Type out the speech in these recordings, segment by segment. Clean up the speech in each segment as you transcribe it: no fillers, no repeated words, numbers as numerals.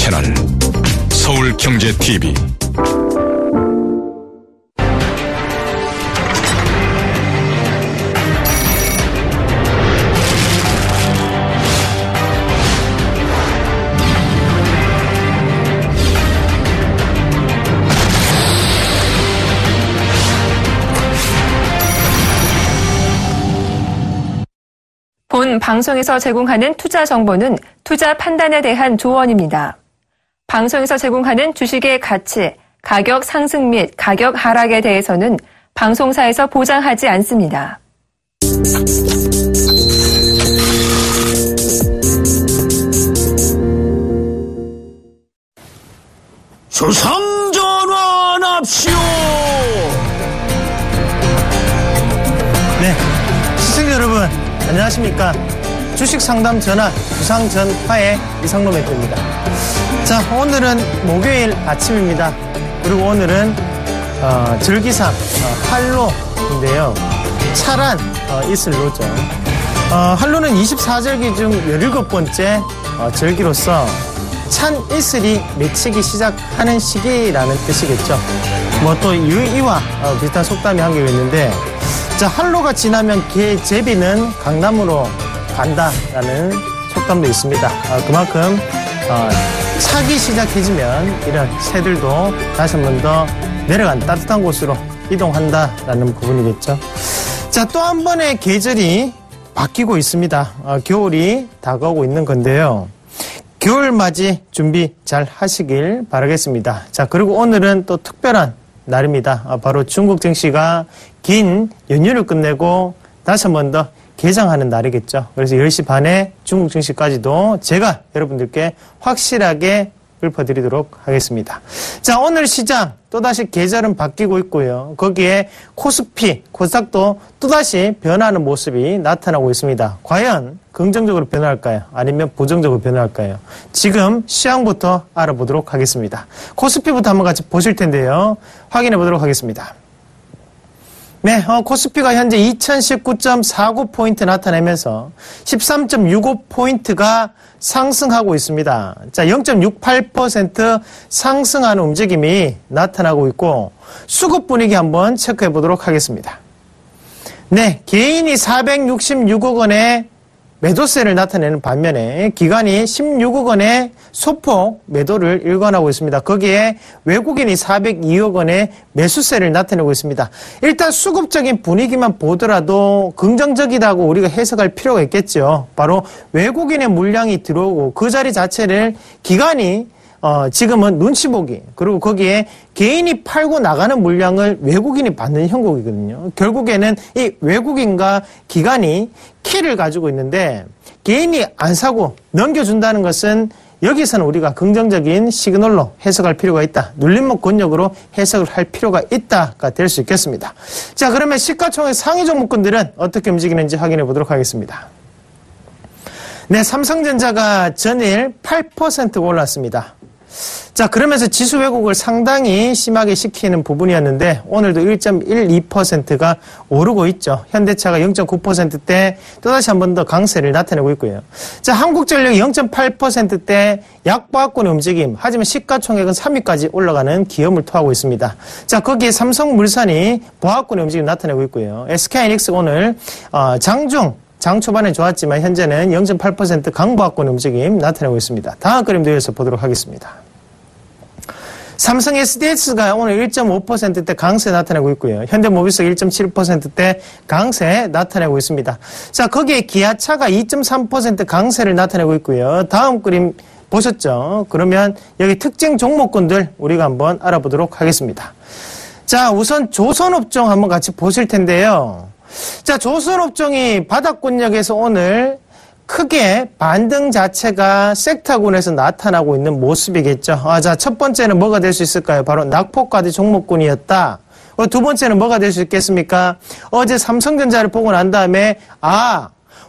채널 서울경제TV. 본 방송에서 제공하는 투자 정보는 투자 판단에 대한 조언입니다. 방송에서 제공하는 주식의 가치, 가격 상승 및 가격 하락에 대해서는 방송사에서 보장하지 않습니다. 수상전환합시오. 네, 시청자 여러분 안녕하십니까. 주식상담 전화 수상전화의 이상로 멘토입니다. 자, 오늘은 목요일 아침입니다. 그리고 오늘은 절기상 활로인데요. 차란 이슬로죠. 활로는 24절기 중 17번째 절기로서 찬 이슬이 맺히기 시작하는 시기라는 뜻이겠죠. 뭐 또 유의와 비슷한 속담이 한 개 있는데, 자, 활로가 지나면 개제비는 강남으로 간다라는 속담도 있습니다. 그만큼 차기 시작해지면 이런 새들도 다시 한 번 더 내려간 따뜻한 곳으로 이동한다라는 부분이겠죠. 자, 또 한 번의 계절이 바뀌고 있습니다. 겨울이 다가오고 있는 건데요. 겨울맞이 준비 잘 하시길 바라겠습니다. 자, 그리고 오늘은 또 특별한 날입니다. 바로 중국 증시가 긴 연휴를 끝내고 다시 한 번 더 개장하는 날이겠죠. 그래서 10시 반에 중국 증시까지도 제가 여러분들께 확실하게 읊어드리도록 하겠습니다. 자, 오늘 시장 또다시 계절은 바뀌고 있고요. 거기에 코스피, 코스닥도 또다시 변하는 모습이 나타나고 있습니다. 과연 긍정적으로 변할까요? 아니면 부정적으로 변할까요? 지금 시황부터 알아보도록 하겠습니다. 코스피부터 한번 같이 보실 텐데요. 확인해 보도록 하겠습니다. 네, 코스피가 현재 2019.49포인트 나타내면서 13.65포인트가 상승하고 있습니다. 자, 0.68% 상승하는 움직임이 나타나고 있고, 수급 분위기 한번 체크해 보도록 하겠습니다. 네, 개인이 466억 원의 매도세를 나타내는 반면에 기관이 16억 원의 소폭 매도를 일관하고 있습니다. 거기에 외국인이 402억 원의 매수세를 나타내고 있습니다. 일단 수급적인 분위기만 보더라도 긍정적이다고 우리가 해석할 필요가 있겠죠. 바로 외국인의 물량이 들어오고 그 자리 자체를 기관이 지금은 눈치 보기, 그리고 거기에 개인이 팔고 나가는 물량을 외국인이 받는 형국이거든요. 결국에는 이 외국인과 기관이 키를 가지고 있는데, 개인이 안 사고 넘겨준다는 것은 여기서는 우리가 긍정적인 시그널로 해석할 필요가 있다. 눌림목 권역으로 해석을 할 필요가 있다가 될 수 있겠습니다. 자, 그러면 시가총액 상위 종목군들은 어떻게 움직이는지 확인해 보도록 하겠습니다. 네, 삼성전자가 전일 8% 올랐습니다. 자, 그러면서 지수 왜곡을 상당히 심하게 시키는 부분이었는데 오늘도 1.12%가 오르고 있죠. 현대차가 0.9%대 또다시 한 번 더 강세를 나타내고 있고요. 자, 한국전력이 0.8%대 약보합권의 움직임, 하지만 시가총액은 3위까지 올라가는 기염을 토하고 있습니다. 자, 거기에 삼성물산이 보합권의 움직임 나타내고 있고요. SK하이닉스가 오늘 장 초반에 좋았지만 현재는 0.8% 강보합권 움직임 나타내고 있습니다. 다음 그림도 이어서 보도록 하겠습니다. 삼성 SDS가 오늘 1.5%대 강세 나타내고 있고요. 현대모비스가 1.7%대 강세 나타내고 있습니다. 자, 거기에 기아차가 2.3% 강세를 나타내고 있고요. 다음 그림 보셨죠? 그러면 여기 특징 종목군들 우리가 한번 알아보도록 하겠습니다. 자, 우선 조선업종 한번 같이 보실 텐데요. 자, 조선업종이 바닥권역에서 오늘 크게 반등 자체가 섹터군에서 나타나고 있는 모습이겠죠. 자, 첫 번째는 뭐가 될 수 있을까요? 바로 낙폭과대 종목군이었다. 두 번째는 뭐가 될 수 있겠습니까? 어제 삼성전자를 보고 난 다음에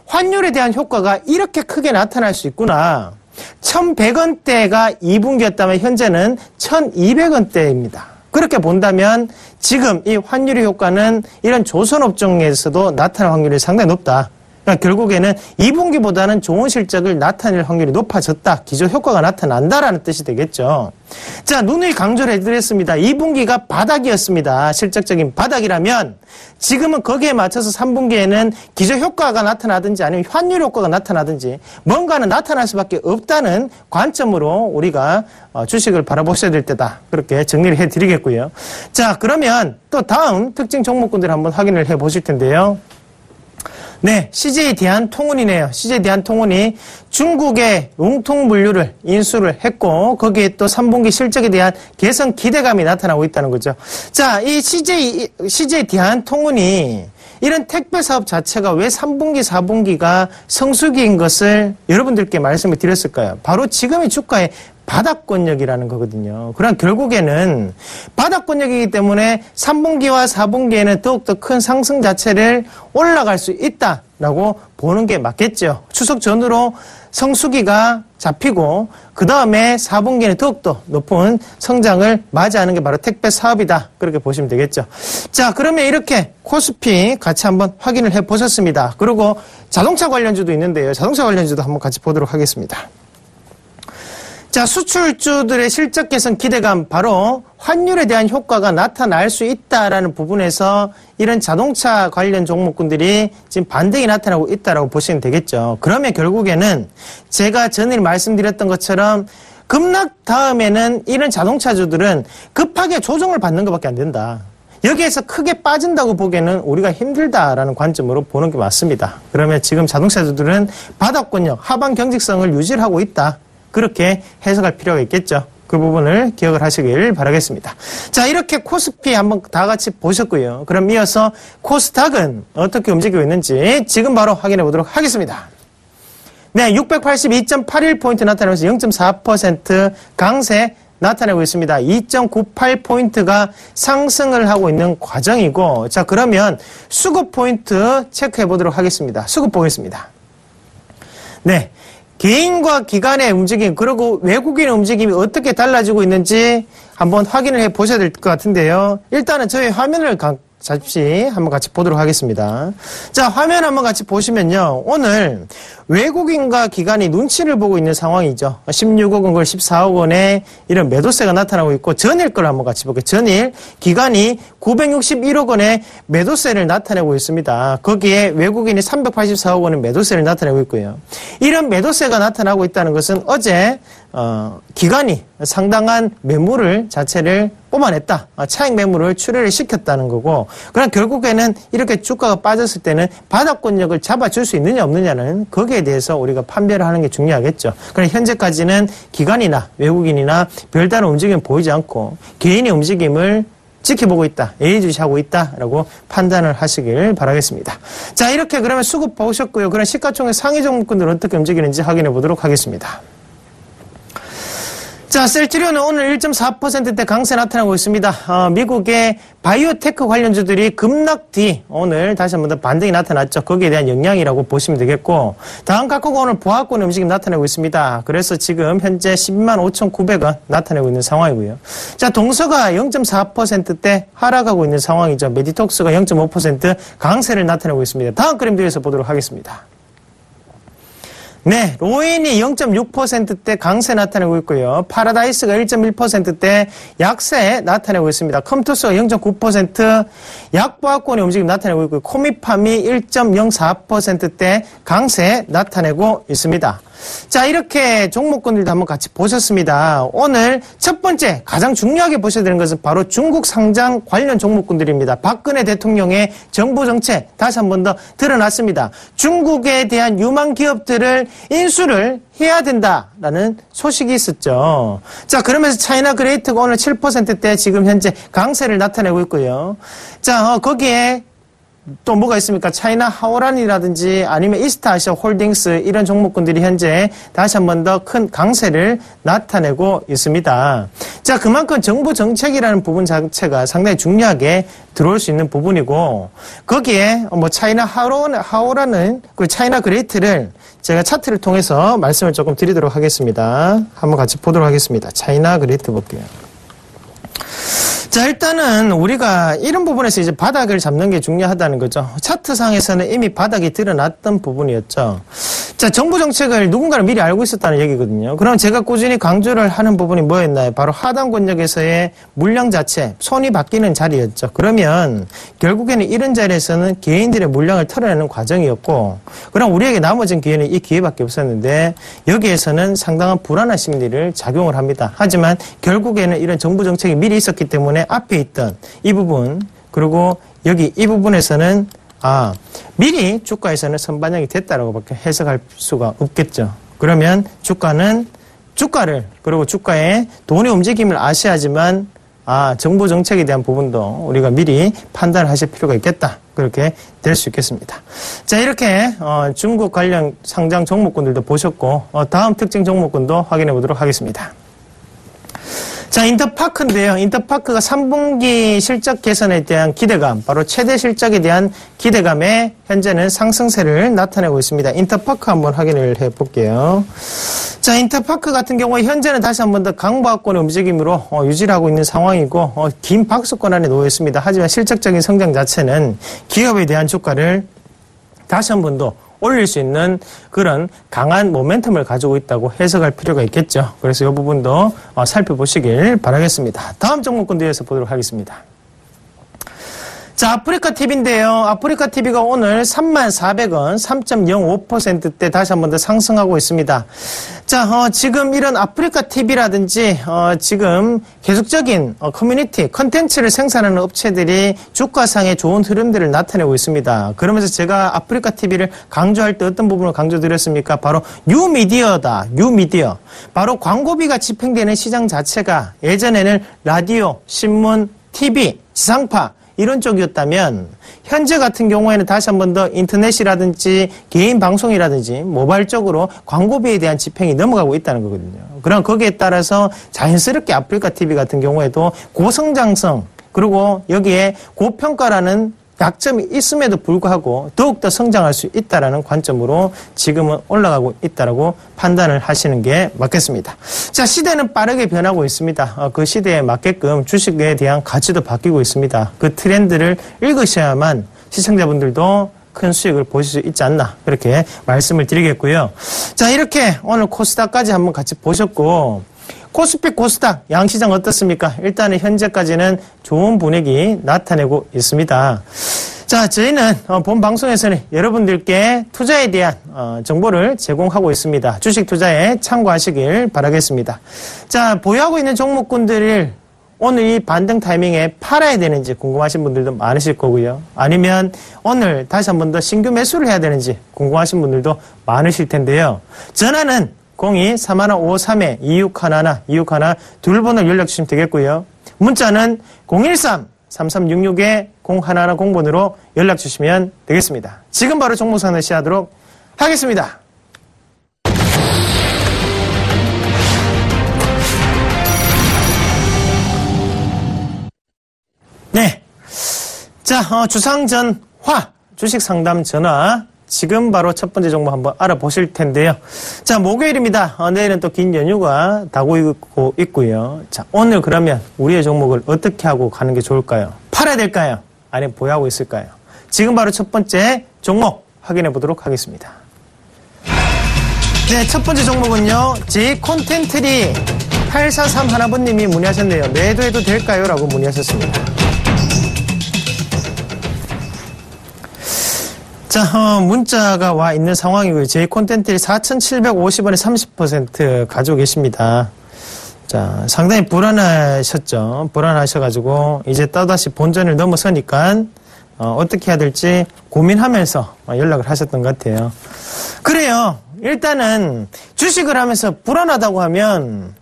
환율에 대한 효과가 이렇게 크게 나타날 수 있구나. 1,100원대가 2분기였다면 현재는 1,200원대입니다. 그렇게 본다면 지금 이 환율의 효과는 이런 조선업종에서도 나타날 확률이 상당히 높다. 그러니까 결국에는 2분기보다는 좋은 실적을 나타낼 확률이 높아졌다. 기저효과가 나타난다라는 뜻이 되겠죠. 자, 누누이 강조를 해드렸습니다. 2분기가 바닥이었습니다. 실적적인 바닥이라면 지금은 거기에 맞춰서 3분기에는 기저효과가 나타나든지 아니면 환율 효과가 나타나든지 뭔가는 나타날 수밖에 없다는 관점으로 우리가 주식을 바라보셔야 될 때다. 그렇게 정리를 해드리겠고요. 자, 그러면 또 다음 특징 종목군들 한번 확인을 해보실 텐데요. 네, CJ 대한통운이네요. CJ 대한통운이 중국의 융통 물류를 인수를 했고 거기에 또 3분기 실적에 대한 개선 기대감이 나타나고 있다는 거죠. 자, 이 CJ 대한통운이 이런 택배 사업 자체가 왜 3분기, 4분기가 성수기인 것을 여러분들께 말씀을 드렸을까요? 바로 지금의 주가의 바닥권역이라는 거거든요. 그럼 결국에는 바닥권역이기 때문에 3분기와 4분기에는 더욱더 큰 상승 자체를 올라갈 수 있다라고 보는 게 맞겠죠. 추석 전후로 성수기가 잡히고 그 다음에 4분기에는 더욱더 높은 성장을 맞이하는 게 바로 택배 사업이다. 그렇게 보시면 되겠죠. 자, 그러면 이렇게 코스피 같이 한번 확인을 해보셨습니다. 그리고 자동차 관련주도 있는데요. 자동차 관련주도 한번 같이 보도록 하겠습니다. 자, 수출주들의 실적 개선 기대감, 바로 환율에 대한 효과가 나타날 수 있다라는 부분에서 이런 자동차 관련 종목군들이 지금 반등이 나타나고 있다라고 보시면 되겠죠. 그러면 결국에는 제가 전에 말씀드렸던 것처럼 급락 다음에는 이런 자동차주들은 급하게 조정을 받는 것밖에 안 된다. 여기에서 크게 빠진다고 보기에는 우리가 힘들다라는 관점으로 보는 게 맞습니다. 그러면 지금 자동차주들은 바닥권역, 하방 경직성을 유지를 하고 있다. 그렇게 해석할 필요가 있겠죠. 그 부분을 기억을 하시길 바라겠습니다. 자, 이렇게 코스피 한번 다 같이 보셨고요. 그럼 이어서 코스닥은 어떻게 움직이고 있는지 지금 바로 확인해 보도록 하겠습니다. 네, 682.81포인트 나타나면서 0.4% 강세 나타내고 있습니다. 2.98포인트가 상승을 하고 있는 과정이고, 자, 그러면 수급 포인트 체크해 보도록 하겠습니다. 수급 보겠습니다. 네. 개인과 기관의 움직임, 그리고 외국인의 움직임이 어떻게 달라지고 있는지 한번 확인을 해 보셔야 될 것 같은데요. 일단은 저희 화면을 잠시 한번 같이 보도록 하겠습니다. 자, 화면 한번 같이 보시면요. 오늘 외국인과 기관이 눈치를 보고 있는 상황이죠. 16억 원, 14억 원의 이런 매도세가 나타나고 있고, 전일 걸 한번 같이 볼게요. 전일 기관이 961억 원의 매도세를 나타내고 있습니다. 거기에 외국인이 384억 원의 매도세를 나타내고 있고요. 이런 매도세가 나타나고 있다는 것은 어제 기관이 상당한 매물을 자체를 뽑아냈다. 차익 매물을 출회를 시켰다는 거고, 그럼 결국에는 이렇게 주가가 빠졌을 때는 바닥권역을 잡아줄 수 있느냐 없느냐는 거기에 대해서 우리가 판별을 하는 게 중요하겠죠. 그럼 현재까지는 기관이나 외국인이나 별다른 움직임이 보이지 않고 개인의 움직임을 지켜보고 있다, 예의주시하고 있다라고 판단을 하시길 바라겠습니다. 자, 이렇게 그러면 수급 보셨고요. 그럼 시가총액 상위 종목군들 어떻게 움직이는지 확인해 보도록 하겠습니다. 자, 셀트리온은 오늘 1.4%대 강세 나타나고 있습니다. 미국의 바이오테크 관련주들이 급락 뒤 오늘 다시 한번 더 반등이 나타났죠. 거기에 대한 영향이라고 보시면 되겠고, 다음 각국은 오늘 보합권의 움직임 나타내고 있습니다. 그래서 지금 현재 125,900원 나타내고 있는 상황이고요. 자, 동서가 0.4%대 하락하고 있는 상황이죠. 메디톡스가 0.5% 강세를 나타내고 있습니다. 다음 그림들에서 보도록 하겠습니다. 네, 로인이 0.6%대 강세 나타내고 있고요. 파라다이스가 1.1%대 약세 나타내고 있습니다. 컴투스가 0.9% 약보합권의 움직임 나타내고 있고요. 코미팜이 1.04%대 강세 나타내고 있습니다. 자, 이렇게 종목군들도 한번 같이 보셨습니다. 오늘 첫 번째 가장 중요하게 보셔야 되는 것은 바로 중국 상장 관련 종목군들입니다. 박근혜 대통령의 정부 정책 다시 한번 더 드러났습니다. 중국에 대한 유망 기업들을 인수를 해야 된다라는 소식이 있었죠. 자, 그러면서 차이나 그레이트가 오늘 7%대 지금 현재 강세를 나타내고 있고요. 자, 거기에 또 뭐가 있습니까? 차이나 하오란이라든지 아니면 이스타아시아 홀딩스 이런 종목군들이 현재 다시 한 번 더 큰 강세를 나타내고 있습니다. 자, 그만큼 정부 정책이라는 부분 자체가 상당히 중요하게 들어올 수 있는 부분이고, 거기에 뭐 차이나 하오란은 그 차이나 그레이트를 제가 차트를 통해서 말씀을 조금 드리도록 하겠습니다. 한번 같이 보도록 하겠습니다. 차이나 그레이트 볼게요. 자, 일단은 우리가 이런 부분에서 이제 바닥을 잡는 게 중요하다는 거죠. 차트상에서는 이미 바닥이 드러났던 부분이었죠. 자, 정부 정책을 누군가는 미리 알고 있었다는 얘기거든요. 그럼 제가 꾸준히 강조를 하는 부분이 뭐였나요? 바로 하단 권역에서의 물량 자체, 손이 바뀌는 자리였죠. 그러면 결국에는 이런 자리에서는 개인들의 물량을 털어내는 과정이었고, 그럼 우리에게 남아진 기회는 이 기회밖에 없었는데 여기에서는 상당한 불안한 심리를 작용을 합니다. 하지만 결국에는 이런 정부 정책이 미리 있었기 때문에 앞에 있던 이 부분, 그리고 여기 이 부분에서는 미리 주가에서는 선반영이 됐다라고 밖에 해석할 수가 없겠죠. 그러면 주가를 그리고 주가의 돈의 움직임을 아셔야지만 정부 정책에 대한 부분도 우리가 미리 판단을 하실 필요가 있겠다. 그렇게 될 수 있겠습니다. 자, 이렇게 중국 관련 상장 종목군들도 보셨고 다음 특징 종목군도 확인해 보도록 하겠습니다. 자, 인터파크인데요. 인터파크가 3분기 실적 개선에 대한 기대감, 바로 최대 실적에 대한 기대감에 현재는 상승세를 나타내고 있습니다. 인터파크 한번 확인을 해볼게요. 자, 인터파크 같은 경우에 현재는 다시 한번 더 강보합권의 움직임으로 유지를 하고 있는 상황이고 긴 박스권 안에 놓여 있습니다. 하지만 실적적인 성장 자체는 기업에 대한 주가를 다시 한 번 더 올릴 수 있는 그런 강한 모멘텀을 가지고 있다고 해석할 필요가 있겠죠. 그래서 이 부분도 살펴보시길 바라겠습니다. 다음 종목군들에서 보도록 하겠습니다. 자, 아프리카 TV인데요. 아프리카 TV가 오늘 34,400원, 3.05%대 다시 한 번 더 상승하고 있습니다. 자, 지금 이런 아프리카 TV라든지, 지금 계속적인 커뮤니티, 컨텐츠를 생산하는 업체들이 주가상의 좋은 흐름들을 나타내고 있습니다. 그러면서 제가 아프리카 TV를 강조할 때 어떤 부분을 강조드렸습니까? 바로 뉴미디어다. 뉴미디어. 바로 광고비가 집행되는 시장 자체가 예전에는 라디오, 신문, TV, 지상파, 이런 쪽이었다면 현재 같은 경우에는 다시 한 번 더 인터넷이라든지 개인 방송이라든지 모바일 쪽으로 광고비에 대한 집행이 넘어가고 있다는 거거든요. 그럼 거기에 따라서 자연스럽게 아프리카 TV 같은 경우에도 고성장성 그리고 여기에 고평가라는 약점이 있음에도 불구하고 더욱더 성장할 수 있다는 관점으로 지금은 올라가고 있다고 판단을 하시는 게 맞겠습니다. 자, 시대는 빠르게 변하고 있습니다. 그 시대에 맞게끔 주식에 대한 가치도 바뀌고 있습니다. 그 트렌드를 읽으셔야만 시청자분들도 큰 수익을 보실 수 있지 않나 그렇게 말씀을 드리겠고요. 자, 이렇게 오늘 코스닥까지 한번 같이 보셨고 코스피, 코스닥, 양시장 어떻습니까? 일단은 현재까지는 좋은 분위기 나타내고 있습니다. 자, 저희는 본 방송에서는 여러분들께 투자에 대한 정보를 제공하고 있습니다. 주식 투자에 참고하시길 바라겠습니다. 자, 보유하고 있는 종목군들을 오늘 이 반등 타이밍에 팔아야 되는지 궁금하신 분들도 많으실 거고요. 아니면 오늘 다시 한 번 더 신규 매수를 해야 되는지 궁금하신 분들도 많으실 텐데요. 전화는 02-3153-2611 둘 번호 연락 주시면 되겠고요. 문자는 013-3366-0110번으로 연락 주시면 되겠습니다. 지금 바로 종목 상담 시작하도록 하겠습니다. 네. 자, 주상전화 주식 상담 전화 지금 바로 첫 번째 종목 한번 알아보실 텐데요. 자, 목요일입니다. 내일은 또 긴 연휴가 다가오고 있고요. 자, 오늘 그러면 우리의 종목을 어떻게 하고 가는 게 좋을까요? 팔아야 될까요? 아니면 보유하고 있을까요? 지금 바로 첫 번째 종목 확인해 보도록 하겠습니다. 네, 첫 번째 종목은요. J콘텐트리 8431번님이 문의하셨네요. 매도해도 될까요? 라고 문의하셨습니다. 자, 문자가 와 있는 상황이고요. J콘텐트리 4,750원에 30% 가지고 계십니다. 자, 상당히 불안하셨죠. 불안하셔가지고 이제 또다시 본전을 넘어서니까 어떻게 해야 될지 고민하면서 연락을 하셨던 것 같아요. 그래요. 일단은 주식을 하면서 불안하다고 하면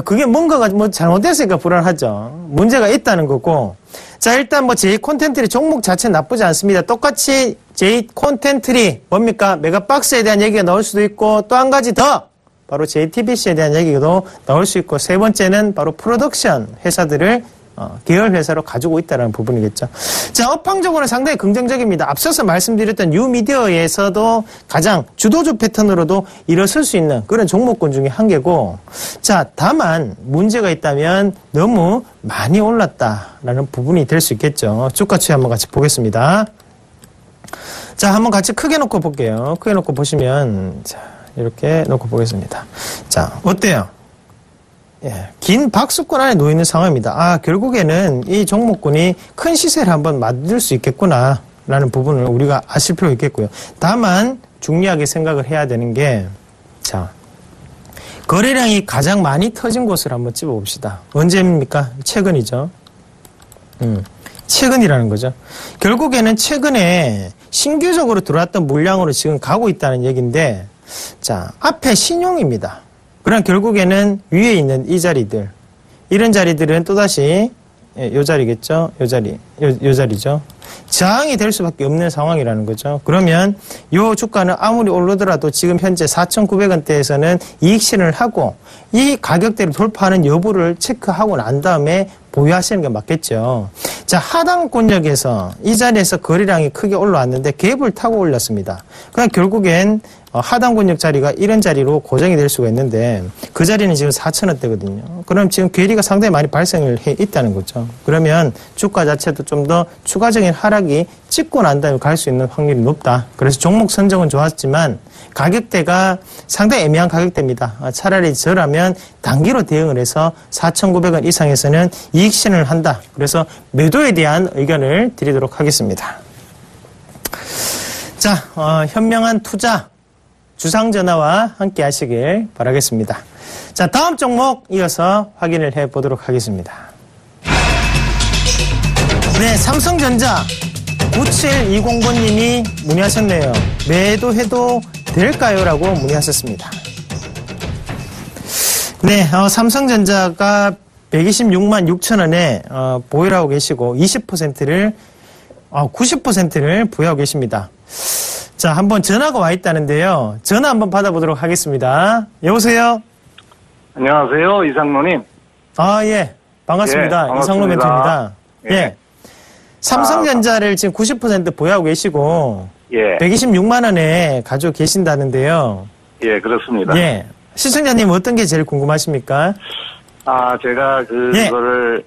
그게 뭔가가 잘못됐으니까 불안하죠. 문제가 있다는 거고. 자, 일단 J콘텐트리 종목 자체는 나쁘지 않습니다. 똑같이 J콘텐트리 뭡니까? 메가박스에 대한 얘기가 나올 수도 있고 또 한 가지 더 바로 JTBC에 대한 얘기도 나올 수 있고 세 번째는 바로 프로덕션 회사들을 계열 회사로 가지고 있다는 부분이겠죠. 자, 업황적으로는 상당히 긍정적입니다. 앞서서 말씀드렸던 뉴미디어에서도 가장 주도주 패턴으로도 일어설 수 있는 그런 종목군 중에 한 개고, 자, 다만 문제가 있다면 너무 많이 올랐다라는 부분이 될 수 있겠죠. 주가 추이 한번 같이 보겠습니다. 자, 한번 같이 크게 놓고 볼게요. 크게 놓고 보시면, 자, 이렇게 놓고 보겠습니다. 자, 어때요? 예, 긴 박스권 안에 놓여있는 상황입니다. 결국에는 이 종목군이 큰 시세를 한번 만들 수 있겠구나 라는 부분을 우리가 아실 필요가 있겠고요. 다만 중요하게 생각을 해야 되는 게, 자, 거래량이 가장 많이 터진 곳을 한번 찝어봅시다. 언제입니까? 최근이죠. 최근이라는 거죠. 결국에는 최근에 신규적으로 들어왔던 물량으로 지금 가고 있다는 얘기인데, 자, 앞에 신용입니다. 그럼 결국에는 위에 있는 이 자리들, 이런 자리들은 또다시 요 자리겠죠? 요 자리죠. 저항이 될 수밖에 없는 상황이라는 거죠. 그러면 요 주가는 아무리 오르더라도 지금 현재 4,900원대에서는 이익 실현을 하고 이 가격대를 돌파하는 여부를 체크하고 난 다음에 보유하시는 게 맞겠죠. 자, 하단권역에서 이 자리에서 거래량이 크게 올라왔는데 갭을 타고 올렸습니다. 그럼 결국엔 하단권역 자리가 이런 자리로 고정이 될 수가 있는데 그 자리는 지금 4,000원대거든요. 그럼 지금 괴리가 상당히 많이 발생을 해 있다는 거죠. 그러면 주가 자체도 좀 더 추가적인 하락이 찍고 난 다음에 갈 수 있는 확률이 높다. 그래서 종목 선정은 좋았지만 가격대가 상당히 애매한 가격대입니다. 차라리 저라면 단기로 대응을 해서 4,900원 이상에서는 이익 실현을 한다. 그래서 매도에 대한 의견을 드리도록 하겠습니다. 자, 현명한 투자 주상전화와 함께 하시길 바라겠습니다. 자, 다음 종목 이어서 확인을 해보도록 하겠습니다. 네, 삼성전자 9720번님이 문의하셨네요. 매도해도 될까요? 라고 문의하셨습니다. 네, 삼성전자가 126만 6천원에 보유를 하고 계시고 90%를 보유하고 계십니다. 자, 한번 전화가 와 있다는데요. 전화 한번 받아보도록 하겠습니다. 여보세요? 안녕하세요, 이상로님. 예. 반갑습니다. 예, 이상로 멘토입니다. 예. 예. 삼성전자를 지금 90% 보유하고 계시고, 예. 126만원에 가지고 계신다는데요. 예, 그렇습니다. 예. 시청자님 어떤 게 제일 궁금하십니까? 제가 그거를,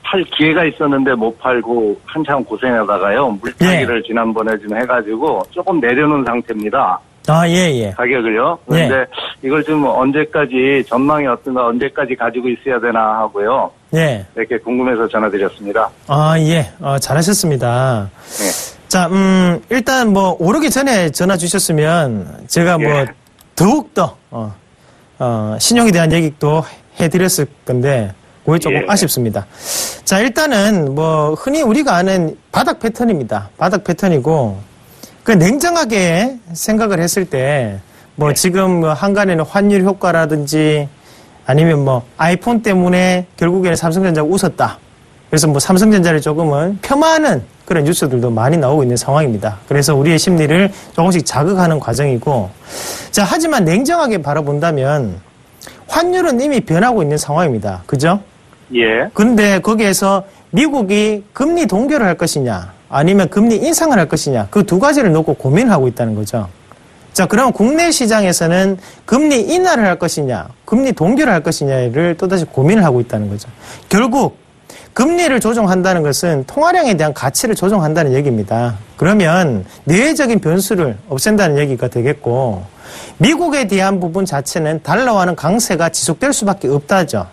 팔 기회가 있었는데 못 팔고 한참 고생하다가요. 물타기를 지난번에 좀 해가지고 조금 내려놓은 상태입니다. 예. 가격을요. 그런데 이걸 좀 언제까지, 전망이 어떤가, 언제까지 가지고 있어야 되나 하고요. 예. 이렇게 궁금해서 전화드렸습니다. 예. 잘하셨습니다. 예. 자, 일단 오르기 전에 전화 주셨으면 제가 더욱더, 신용에 대한 얘기도 해드렸을 건데, 그게 조금 아쉽습니다. 자, 일단은 흔히 우리가 아는 바닥 패턴입니다. 바닥 패턴이고, 냉정하게 생각을 했을 때, 지금 한간에는 환율 효과라든지, 아니면 아이폰 때문에 결국에는 삼성전자가 웃었다. 그래서 삼성전자를 조금은 폄하하는 그런 뉴스들도 많이 나오고 있는 상황입니다. 그래서 우리의 심리를 조금씩 자극하는 과정이고, 자, 하지만 냉정하게 바라본다면, 환율은 이미 변하고 있는 상황입니다. 그죠? 예. 근데 거기에서 미국이 금리 동결을 할 것이냐, 아니면 금리 인상을 할 것이냐, 그 두 가지를 놓고 고민을 하고 있다는 거죠. 자, 그럼 국내 시장에서는 금리 인하를 할 것이냐, 금리 동결을 할 것이냐를 또다시 고민을 하고 있다는 거죠. 결국 금리를 조정한다는 것은 통화량에 대한 가치를 조정한다는 얘기입니다. 그러면 내외적인 변수를 없앤다는 얘기가 되겠고, 미국에 대한 부분 자체는 달러와는 강세가 지속될 수밖에 없다죠.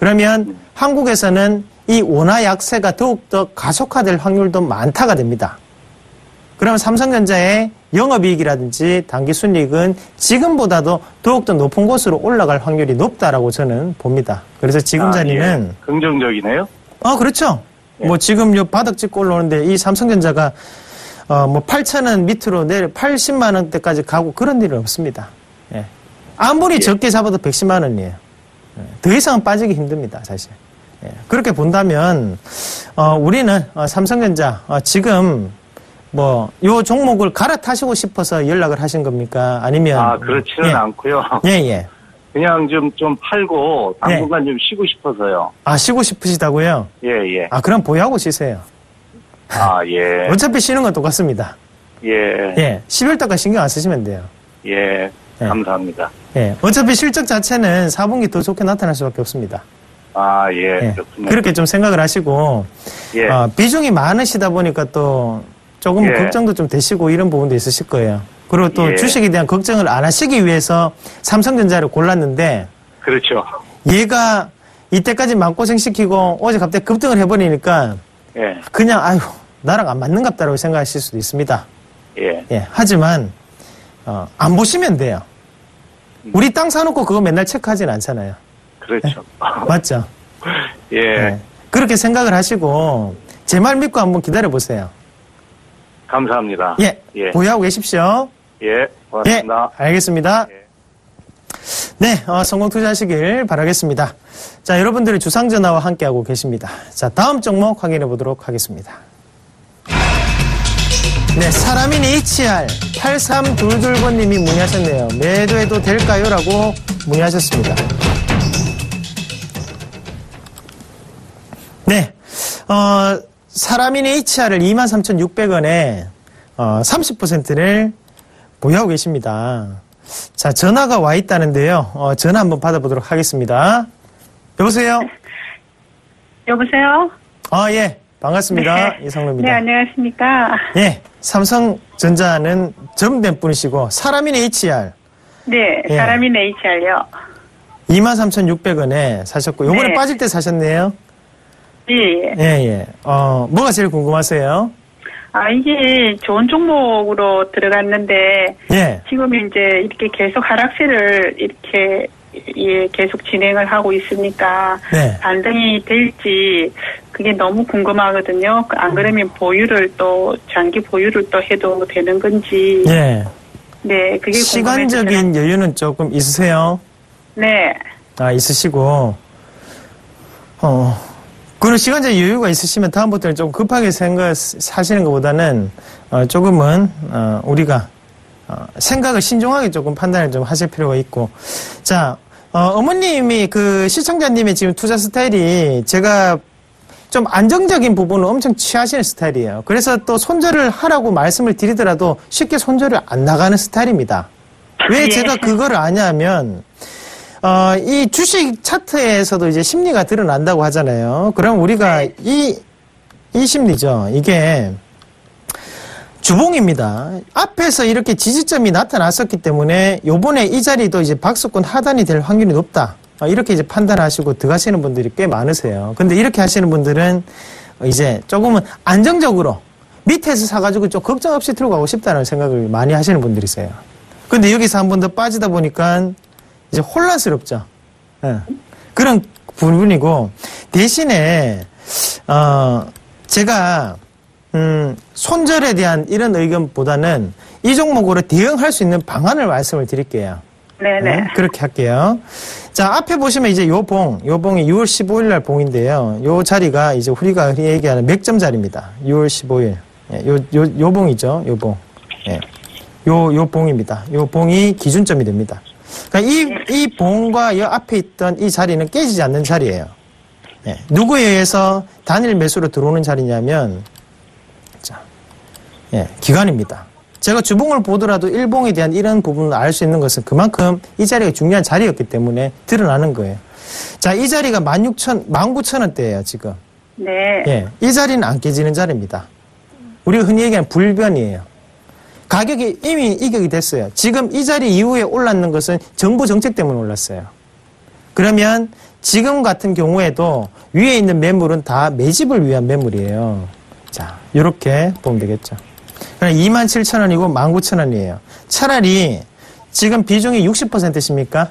그러면 한국에서는 이 원화 약세가 더욱더 가속화될 확률도 많다가 됩니다. 그러면 삼성전자의 영업이익이라든지 단기순이익은 지금보다도 더욱더 높은 곳으로 올라갈 확률이 높다라고 저는 봅니다. 그래서 지금 자리는 긍정적이네요. 그렇죠. 예. 지금 요 바닥 찍고 올라오는데 이 삼성전자가 8,000원 밑으로 내려 80만 원대까지 가고 그런 일은 없습니다. 예. 아무리 적게 잡아도 110만 원이에요. 더 이상은 빠지기 힘듭니다, 사실. 예. 그렇게 본다면 우리는 삼성전자 지금 요 종목을 갈아타시고 싶어서 연락을 하신 겁니까? 아니면 그렇지는 않고요. 예. 그냥 좀 팔고 당분간 좀 쉬고 싶어서요. 아, 쉬고 싶으시다고요? 예. 아, 그럼 보유하고 쉬세요. 아, 예. 어차피 쉬는 건 똑같습니다. 예. 12월 달까지 신경 안 쓰시면 돼요. 예. 감사합니다. 어차피 실적 자체는 4분기 더 좋게 나타날 수밖에 없습니다. 아, 예. 그렇군요. 그렇게 좀 생각을 하시고, 비중이 많으시다 보니까 또 조금 걱정도 좀 되시고 이런 부분도 있으실 거예요. 그리고 또 주식에 대한 걱정을 안 하시기 위해서 삼성전자를 골랐는데, 그렇죠. 얘가 이때까지 마음고생시키고 어제 갑자기 급등을 해버리니까, 그냥, 아유, 나랑 안 맞는갑다라고 생각하실 수도 있습니다. 하지만, 안 보시면 돼요. 우리 땅 사놓고 그거 맨날 체크하진 않잖아요. 그렇죠. 맞죠? 예. 그렇게 생각을 하시고, 제 말 믿고 한번 기다려보세요. 감사합니다. 보유하고 계십시오. 고맙습니다. 알겠습니다. 네, 성공 투자하시길 바라겠습니다. 자, 여러분들이 주상전화와 함께하고 계십니다. 자, 다음 종목 확인해 보도록 하겠습니다. 네, 사람인 HR 8322번님이 문의하셨네요. 매도해도 될까요? 라고 문의하셨습니다. 네, 사람인 HR을 23,600원에 30%를 보유하고 계십니다. 자, 전화가 와 있다는데요. 전화 한번 받아보도록 하겠습니다. 여보세요? 여보세요? 예. 반갑습니다. 이상로입니다. 네, 안녕하십니까? 삼성전자는 점된 분이시고, 사람인 HR. 네, 사람인 HR요. 23,600원에 사셨고, 요번에 빠질 때 사셨네요. 예. 뭐가 제일 궁금하세요? 이게 좋은 종목으로 들어갔는데, 지금 이제 이렇게 계속 하락세를 이렇게, 계속 진행을 하고 있으니까, 반등이 될지, 그게 너무 궁금하거든요. 안 그러면 보유를 또, 장기 보유를 또 해도 되는 건지. 네, 그게 시간적인 여유는 조금 있으세요? 네. 있으시고, 그런 시간적 여유가 있으시면 다음부터는 좀 급하게 사시는 것보다는 조금은 우리가 생각을 신중하게 조금 판단을 좀 하실 필요가 있고, 자, 어머님이 그 시청자님의 지금 투자 스타일이 제가 좀 안정적인 부분을 엄청 취하시는 스타일이에요. 그래서 또 손절을 하라고 말씀을 드리더라도 쉽게 손절을 안 나가는 스타일입니다. 왜 제가 그거를 아냐면 이 주식 차트에서도 이제 심리가 드러난다고 하잖아요. 그럼 우리가 이 심리죠. 이게 주봉입니다. 앞에서 이렇게 지지점이 나타났었기 때문에 요번에 이 자리도 이제 박스권 하단이 될 확률이 높다. 이렇게 이제 판단하시고 들어가시는 분들이 꽤 많으세요. 근데 이렇게 하시는 분들은 이제 조금은 안정적으로 밑에서 사가지고 좀 걱정 없이 들어가고 싶다는 생각을 많이 하시는 분들이세요. 근데 여기서 한 번 더 빠지다 보니까 이제 혼란스럽죠. 그런 부분이고, 대신에, 제가, 손절에 대한 이런 의견보다는 이 종목으로 대응할 수 있는 방안을 말씀을 드릴게요. 네네. 그렇게 할게요. 자, 앞에 보시면 이제 요 봉이 6월 15일 날 봉인데요. 요 자리가 이제 우리가 얘기하는 맥점 자리입니다. 6월 15일. 요 봉이죠. 요 봉. 요 봉입니다. 요 봉이 기준점이 됩니다. 그러니까 이 봉과 이 앞에 있던 이 자리는 깨지지 않는 자리예요. 누구에 의해서 단일 매수로 들어오는 자리냐면, 자, 기관입니다. 제가 주봉을 보더라도 일봉에 대한 이런 부분을 알 수 있는 것은 그만큼 이 자리가 중요한 자리였기 때문에 드러나는 거예요. 자, 이 자리가 19,000원대예요, 지금. 이 자리는 안 깨지는 자리입니다. 우리가 흔히 얘기하는 불변이에요. 가격이 이미 이격이 됐어요. 지금 이 자리 이후에 올랐는 것은 정부 정책 때문에 올랐어요. 그러면 지금 같은 경우에도 위에 있는 매물은 다 매집을 위한 매물이에요. 자, 이렇게 보면 되겠죠. 27,000원이고 19,000원이에요. 차라리 지금 비중이 60%십니까?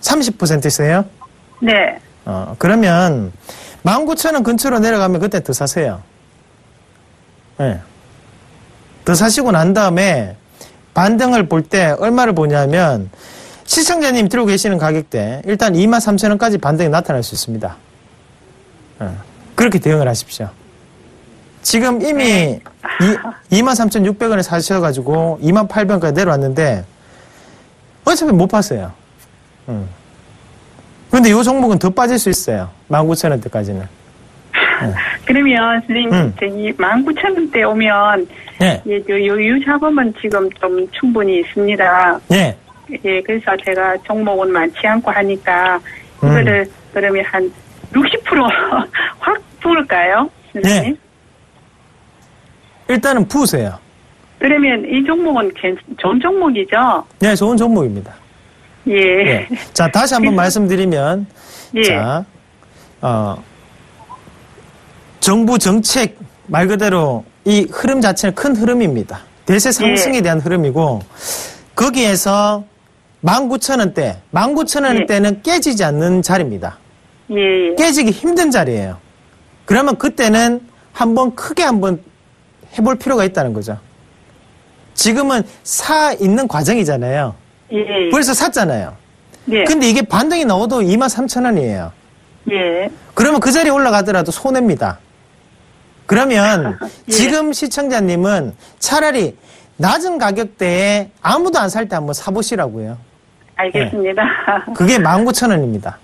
30%세요? 네. 그러면 19,000원 근처로 내려가면 그때 더 사세요. 더 사시고 난 다음에 반등을 볼 때 얼마를 보냐면 시청자님 들고 계시는 가격대 일단 23,000원까지 반등이 나타날 수 있습니다. 그렇게 대응을 하십시오. 지금 이미 23,600원에 사셔가지고 28,000원까지 내려왔는데 어차피 못 파세요. 근데 요 종목은 더 빠질 수 있어요. 19,000원대까지는. 그러면 선생님, 저기 19,000원대 오면 예. 예, 요 잡음은 지금 좀 충분히 있습니다. 예. 예, 그래서 제가 종목은 많지 않고 하니까 이거를 그러면 한 60% 확 풀을까요, 선생님? 예. 일단은 푸세요. 그러면 이 종목은 좋은 종목이죠? 네, 좋은 종목입니다. 예. 예. 자, 다시 한번 말씀드리면, 예. 자, 정부 정책 말 그대로 이 흐름 자체는 큰 흐름입니다. 대세 상승에 대한 흐름이고, 거기에서 19,000원대, 19,000원대는 깨지지 않는 자리입니다. 예. 깨지기 힘든 자리예요. 그러면 그때는 크게 한번 해볼 필요가 있다는 거죠. 지금은 사 있는 과정이잖아요. 예. 벌써 샀잖아요. 예. 근데 이게 반등이 나와도 23,000원이에요. 예. 그러면 그 자리에 올라가더라도 손해입니다. 그러면 예. 지금 시청자님은 차라리 낮은 가격대에 아무도 안 살 때 한번 사보시라고요. 알겠습니다. 네. 그게 19,000원입니다.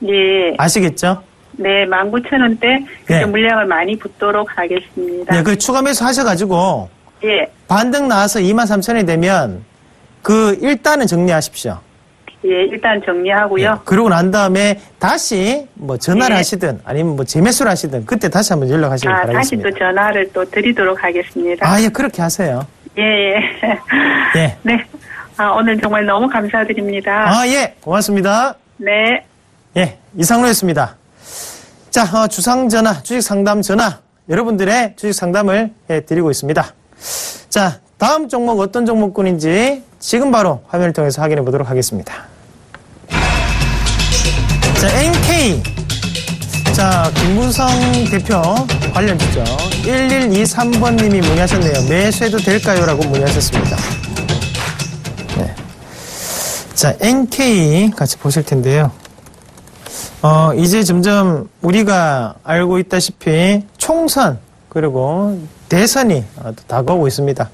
예. 아시겠죠? 네, 19,000원대 네. 물량을 많이 붙도록 하겠습니다. 네, 그 추가 매수 하셔가지고 예. 반등 나와서 23,000원이 되면 일단은 정리하십시오. 예, 일단 정리하고요. 네, 그러고 난 다음에 다시 전화를 하시든 아니면 재매수를 하시든 그때 다시 한번 연락하시길 바라겠습니다. 다시 또 전화를 또 드리도록 하겠습니다. 예, 그렇게 하세요. 예, 예. 예. 네. 오늘 정말 너무 감사드립니다. 예, 고맙습니다. 네. 예, 이상로였습니다. 자, 주상전화, 주식상담전화, 여러분들의 주식상담을 해드리고 있습니다. 자, 다음 종목 어떤 종목군인지 지금 바로 화면을 통해서 확인해 보도록 하겠습니다. 자, NK. 자, 김무성 대표 관련주죠. 1123번님이 문의하셨네요. 매수해도 될까요? 라고 문의하셨습니다. 네. 자, NK 같이 보실 텐데요. 이제 점점 우리가 알고 있다시피 총선, 그리고 대선이 다가오고 있습니다.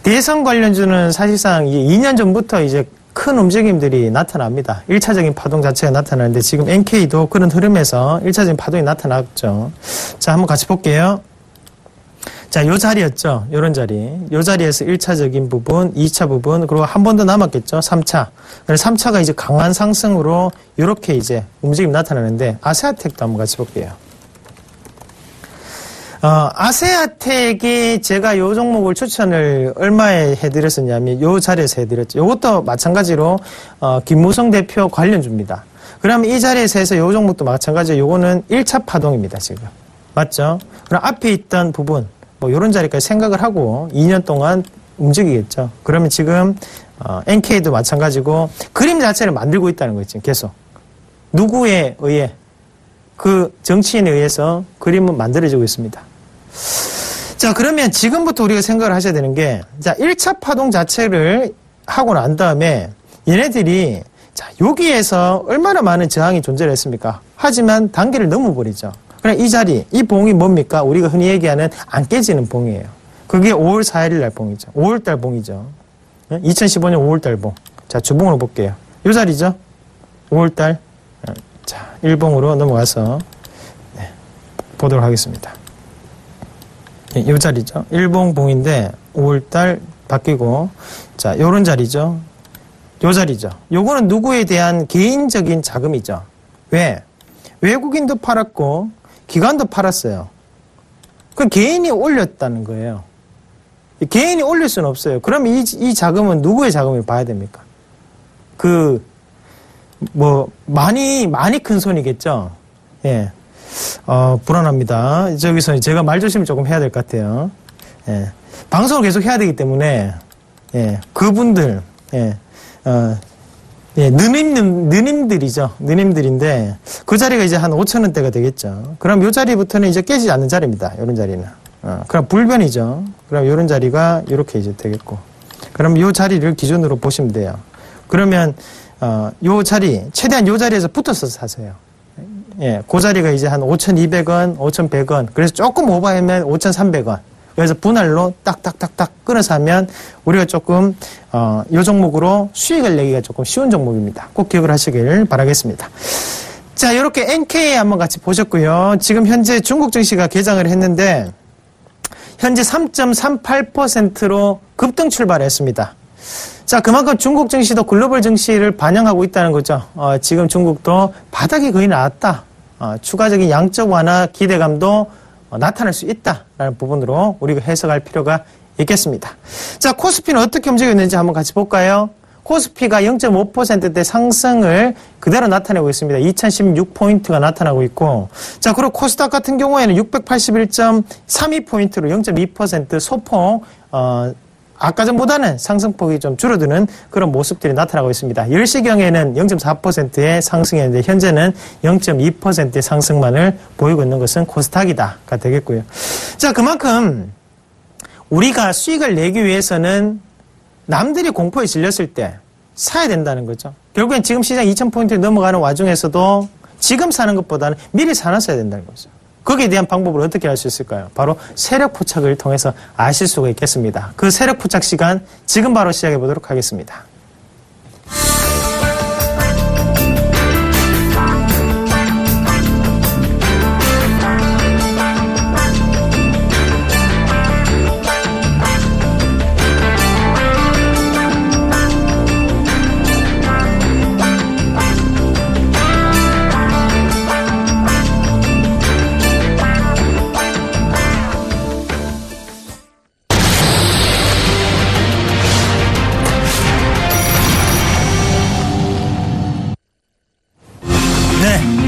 대선 관련주는 사실상 2년 전부터 이제 큰 움직임들이 나타납니다. 1차적인 파동 자체가 나타나는데 지금 NK도 그런 흐름에서 1차적인 파동이 나타났죠. 자, 한번 같이 볼게요. 자, 요 자리였죠. 요런 자리. 요 자리에서 1차적인 부분, 2차 부분, 그리고 한 번 더 남았겠죠. 3차. 3차가 이제 강한 상승으로 요렇게 이제 움직임이 나타나는데 아세아텍도 한번 같이 볼게요. 아세아텍이 제가 요 종목을 추천을 얼마에 해드렸었냐면 요 자리에서 해드렸죠. 요것도 마찬가지로 김무성 대표 관련주입니다. 그러면 이 자리에서 해서 요 종목도 마찬가지로 요거는 1차 파동입니다. 지금. 맞죠? 그럼 앞에 있던 부분 요런 자리까지 생각을 하고 2년 동안 움직이겠죠. 그러면 지금 NK도 마찬가지고 그림 자체를 만들고 있다는 거죠. 지금 계속. 누구에 의해 그 정치인에 의해서 그림은 만들어지고 있습니다. 자, 그러면 지금부터 우리가 생각을 하셔야 되는 게, 자, 1차 파동 자체를 하고 난 다음에 얘네들이, 자, 여기에서 얼마나 많은 저항이 존재를 했습니까? 하지만 단계를 넘어버리죠. 그럼 이 자리, 이 봉이 뭡니까? 우리가 흔히 얘기하는 안 깨지는 봉이에요. 그게 5월 4일 날 봉이죠. 5월달 봉이죠. 2015년 5월달 봉. 자, 주봉으로 볼게요. 요 자리죠? 5월달. 자, 1봉으로 넘어가서, 네, 보도록 하겠습니다. 요 자리죠. 1봉 봉인데 5월달 바뀌고, 자, 요런 자리죠. 요 자리죠. 요거는 누구에 대한 개인적인 자금이죠. 왜? 외국인도 팔았고 기관도 팔았어요. 그 개인이 올렸다는 거예요. 개인이 올릴 수는 없어요. 그럼 이 자금은 누구의 자금을 봐야 됩니까? 많이 큰 손이겠죠. 예. 불안합니다. 저기서 제가 말조심을 조금 해야 될 것 같아요. 예. 방송을 계속 해야 되기 때문에, 예. 그분들, 예. 누님들이죠. 누님들인데, 그 자리가 이제 한 5,000원대가 되겠죠. 그럼 요 자리부터는 이제 깨지지 않는 자리입니다. 요런 자리는. 그럼 불변이죠. 그럼 요런 자리가 요렇게 이제 되겠고. 그럼 요 자리를 기준으로 보시면 돼요. 그러면, 요 자리, 최대한 요 자리에서 붙어서 사세요. 예, 그 자리가 이제 한 5,200원, 5,100원. 그래서 조금 오버하면 5,300원. 여기서 분할로 딱딱딱딱 끊어서 하면 우리가 조금 이 종목으로 수익을 내기가 조금 쉬운 종목입니다. 꼭 기억을 하시길 바라겠습니다. 자, 이렇게 NK 한번 같이 보셨고요. 지금 현재 중국 증시가 개장을 했는데 현재 3.38%로 급등 출발했습니다. 자, 그만큼 중국 증시도 글로벌 증시를 반영하고 있다는 거죠. 지금 중국도 바닥이 거의 나왔다. 추가적인 양적 완화 기대감도 나타날 수 있다라는 부분으로 우리가 해석할 필요가 있겠습니다. 자, 코스피는 어떻게 움직이고 있는지 한번 같이 볼까요? 코스피가 0.5%대 상승을 그대로 나타내고 있습니다. 2016포인트가 나타나고 있고, 자, 그리고 코스닥 같은 경우에는 681.32포인트로 0.2% 소폭, 아까 전보다는 상승폭이 좀 줄어드는 그런 모습들이 나타나고 있습니다. 10시경에는 0.4%의 상승이었는데 현재는 0.2%의 상승만을 보이고 있는 것은 코스닥이다가 되겠고요. 자, 그만큼 우리가 수익을 내기 위해서는 남들이 공포에 질렸을 때 사야 된다는 거죠. 결국엔 지금 시장 2,000포인트 넘어가는 와중에서도 지금 사는 것보다는 미리 사놨어야 된다는 거죠. 거기에 대한 방법을 어떻게 할 수 있을까요? 바로 세력 포착을 통해서 아실 수가 있겠습니다. 그 세력 포착 시간 지금 바로 시작해 보도록 하겠습니다.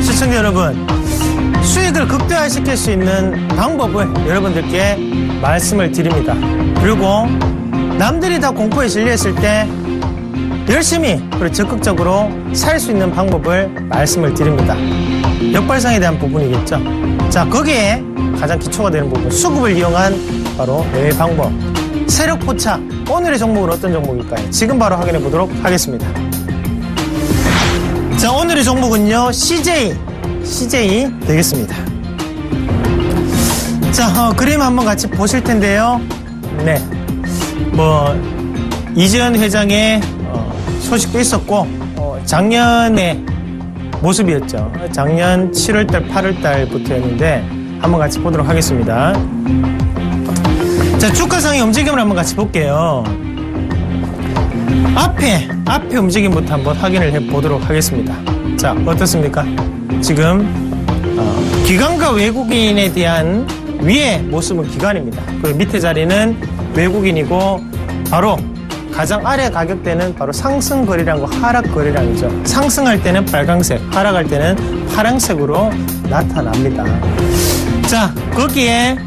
시청자 여러분, 수익을 극대화시킬 수 있는 방법을 여러분들께 말씀을 드립니다. 그리고 남들이 다 공포에 질렸을 때 열심히 그리고 적극적으로 살 수 있는 방법을 말씀을 드립니다. 역발상에 대한 부분이겠죠. 자, 거기에 가장 기초가 되는 부분, 수급을 이용한 바로 매매 방법, 세력 포착. 오늘의 종목은 어떤 종목일까요? 지금 바로 확인해 보도록 하겠습니다. 자, 오늘의 종목은요, CJ 되겠습니다. 자, 그림 한번 같이 보실 텐데요. 네. 이재현 회장의 소식도 있었고, 작년의 모습이었죠. 작년 7월달, 8월달부터였는데, 한번 같이 보도록 하겠습니다. 자, 주가상의 움직임을 한번 같이 볼게요. 앞에 움직임부터 한번 확인을 해보도록 하겠습니다. 자, 어떻습니까? 지금 기관과 외국인에 대한 위에 모습은 기관입니다. 그리고 밑에 자리는 외국인이고, 바로 가장 아래 가격대는 바로 상승 거래량과 하락 거래량이죠. 상승할 때는 빨강색, 하락할 때는 파란색으로 나타납니다. 자, 거기에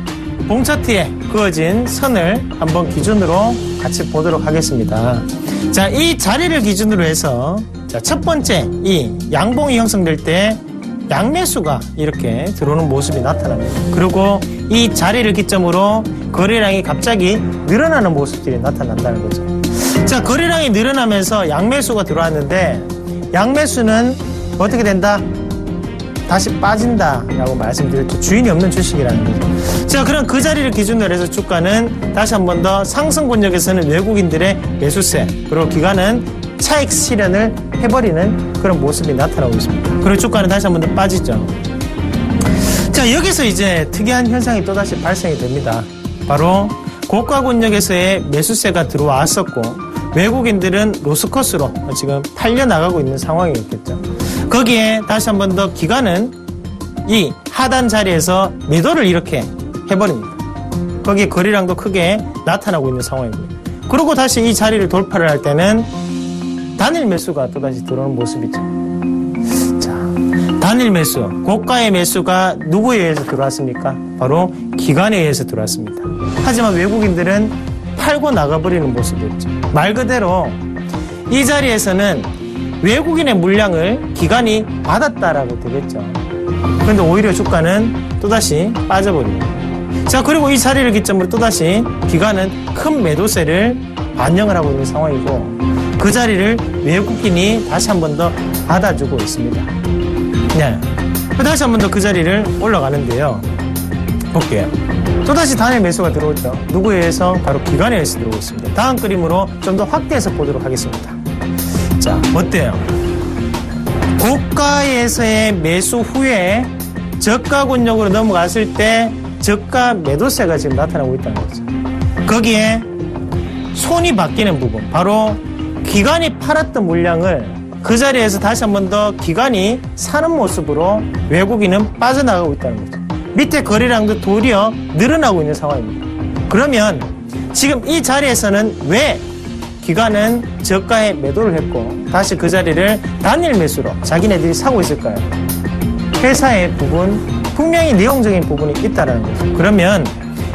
봉차트에 그어진 선을 한번 기준으로 같이 보도록 하겠습니다. 자, 이 자리를 기준으로 해서, 자, 첫 번째, 이 양봉이 형성될 때 양매수가 이렇게 들어오는 모습이 나타납니다. 그리고 이 자리를 기점으로 거래량이 갑자기 늘어나는 모습들이 나타난다는 거죠. 자, 거래량이 늘어나면서 양매수가 들어왔는데, 양매수는 어떻게 된다? 다시 빠진다라고 말씀드렸죠. 주인이 없는 주식이라는 거죠. 자, 그럼 그 자리를 기준으로 해서 주가는 다시 한 번 더 상승 권역에서는 외국인들의 매수세, 그리고 기관은 차익 실현을 해버리는 그런 모습이 나타나고 있습니다. 그리고 주가는 다시 한 번 더 빠지죠. 자, 여기서 이제 특이한 현상이 또다시 발생이 됩니다. 바로 고가 권역에서의 매수세가 들어왔었고, 외국인들은 로스컷으로 지금 팔려나가고 있는 상황이었겠죠. 거기에 다시 한 번 더 기관은 이 하단 자리에서 매도를 이렇게 해버립니다. 거기에 거래량도 크게 나타나고 있는 상황입니다. 그리고 다시 이 자리를 돌파를 할 때는 단일 매수가 또다시 들어오는 모습이죠. 자, 단일 매수, 고가의 매수가 누구에 의해서 들어왔습니까? 바로 기관에 의해서 들어왔습니다. 하지만 외국인들은 팔고 나가버리는 모습이었죠. 말 그대로 이 자리에서는 외국인의 물량을 기관이 받았다라고 되겠죠. 그런데 오히려 주가는 또다시 빠져버립니다. 자, 그리고 이 자리를 기점으로 또다시 기관은 큰 매도세를 반영을 하고 있는 상황이고, 그 자리를 외국인이 다시 한 번 더 받아주고 있습니다. 네. 다시 한 번 더 그 자리를 올라가는데요. 볼게요. 또다시 단일 매수가 들어오죠. 누구에 의해서? 바로 기관에 의해서 들어오고 있습니다. 다음 그림으로 좀 더 확대해서 보도록 하겠습니다. 자, 어때요? 고가에서의 매수 후에 저가 권역으로 넘어갔을 때 저가 매도세가 지금 나타나고 있다는 거죠. 거기에 손이 바뀌는 부분, 바로 기관이 팔았던 물량을 그 자리에서 다시 한 번 더 기관이 사는 모습으로 외국인은 빠져나가고 있다는 거죠. 밑에 거래량도 도리어 늘어나고 있는 상황입니다. 그러면 지금 이 자리에서는 왜 기관은 저가에 매도를 했고 다시 그 자리를 단일 매수로 자기네들이 사고 있을까요? 회사의 부분, 분명히 내용적인 부분이 있다는 거죠. 그러면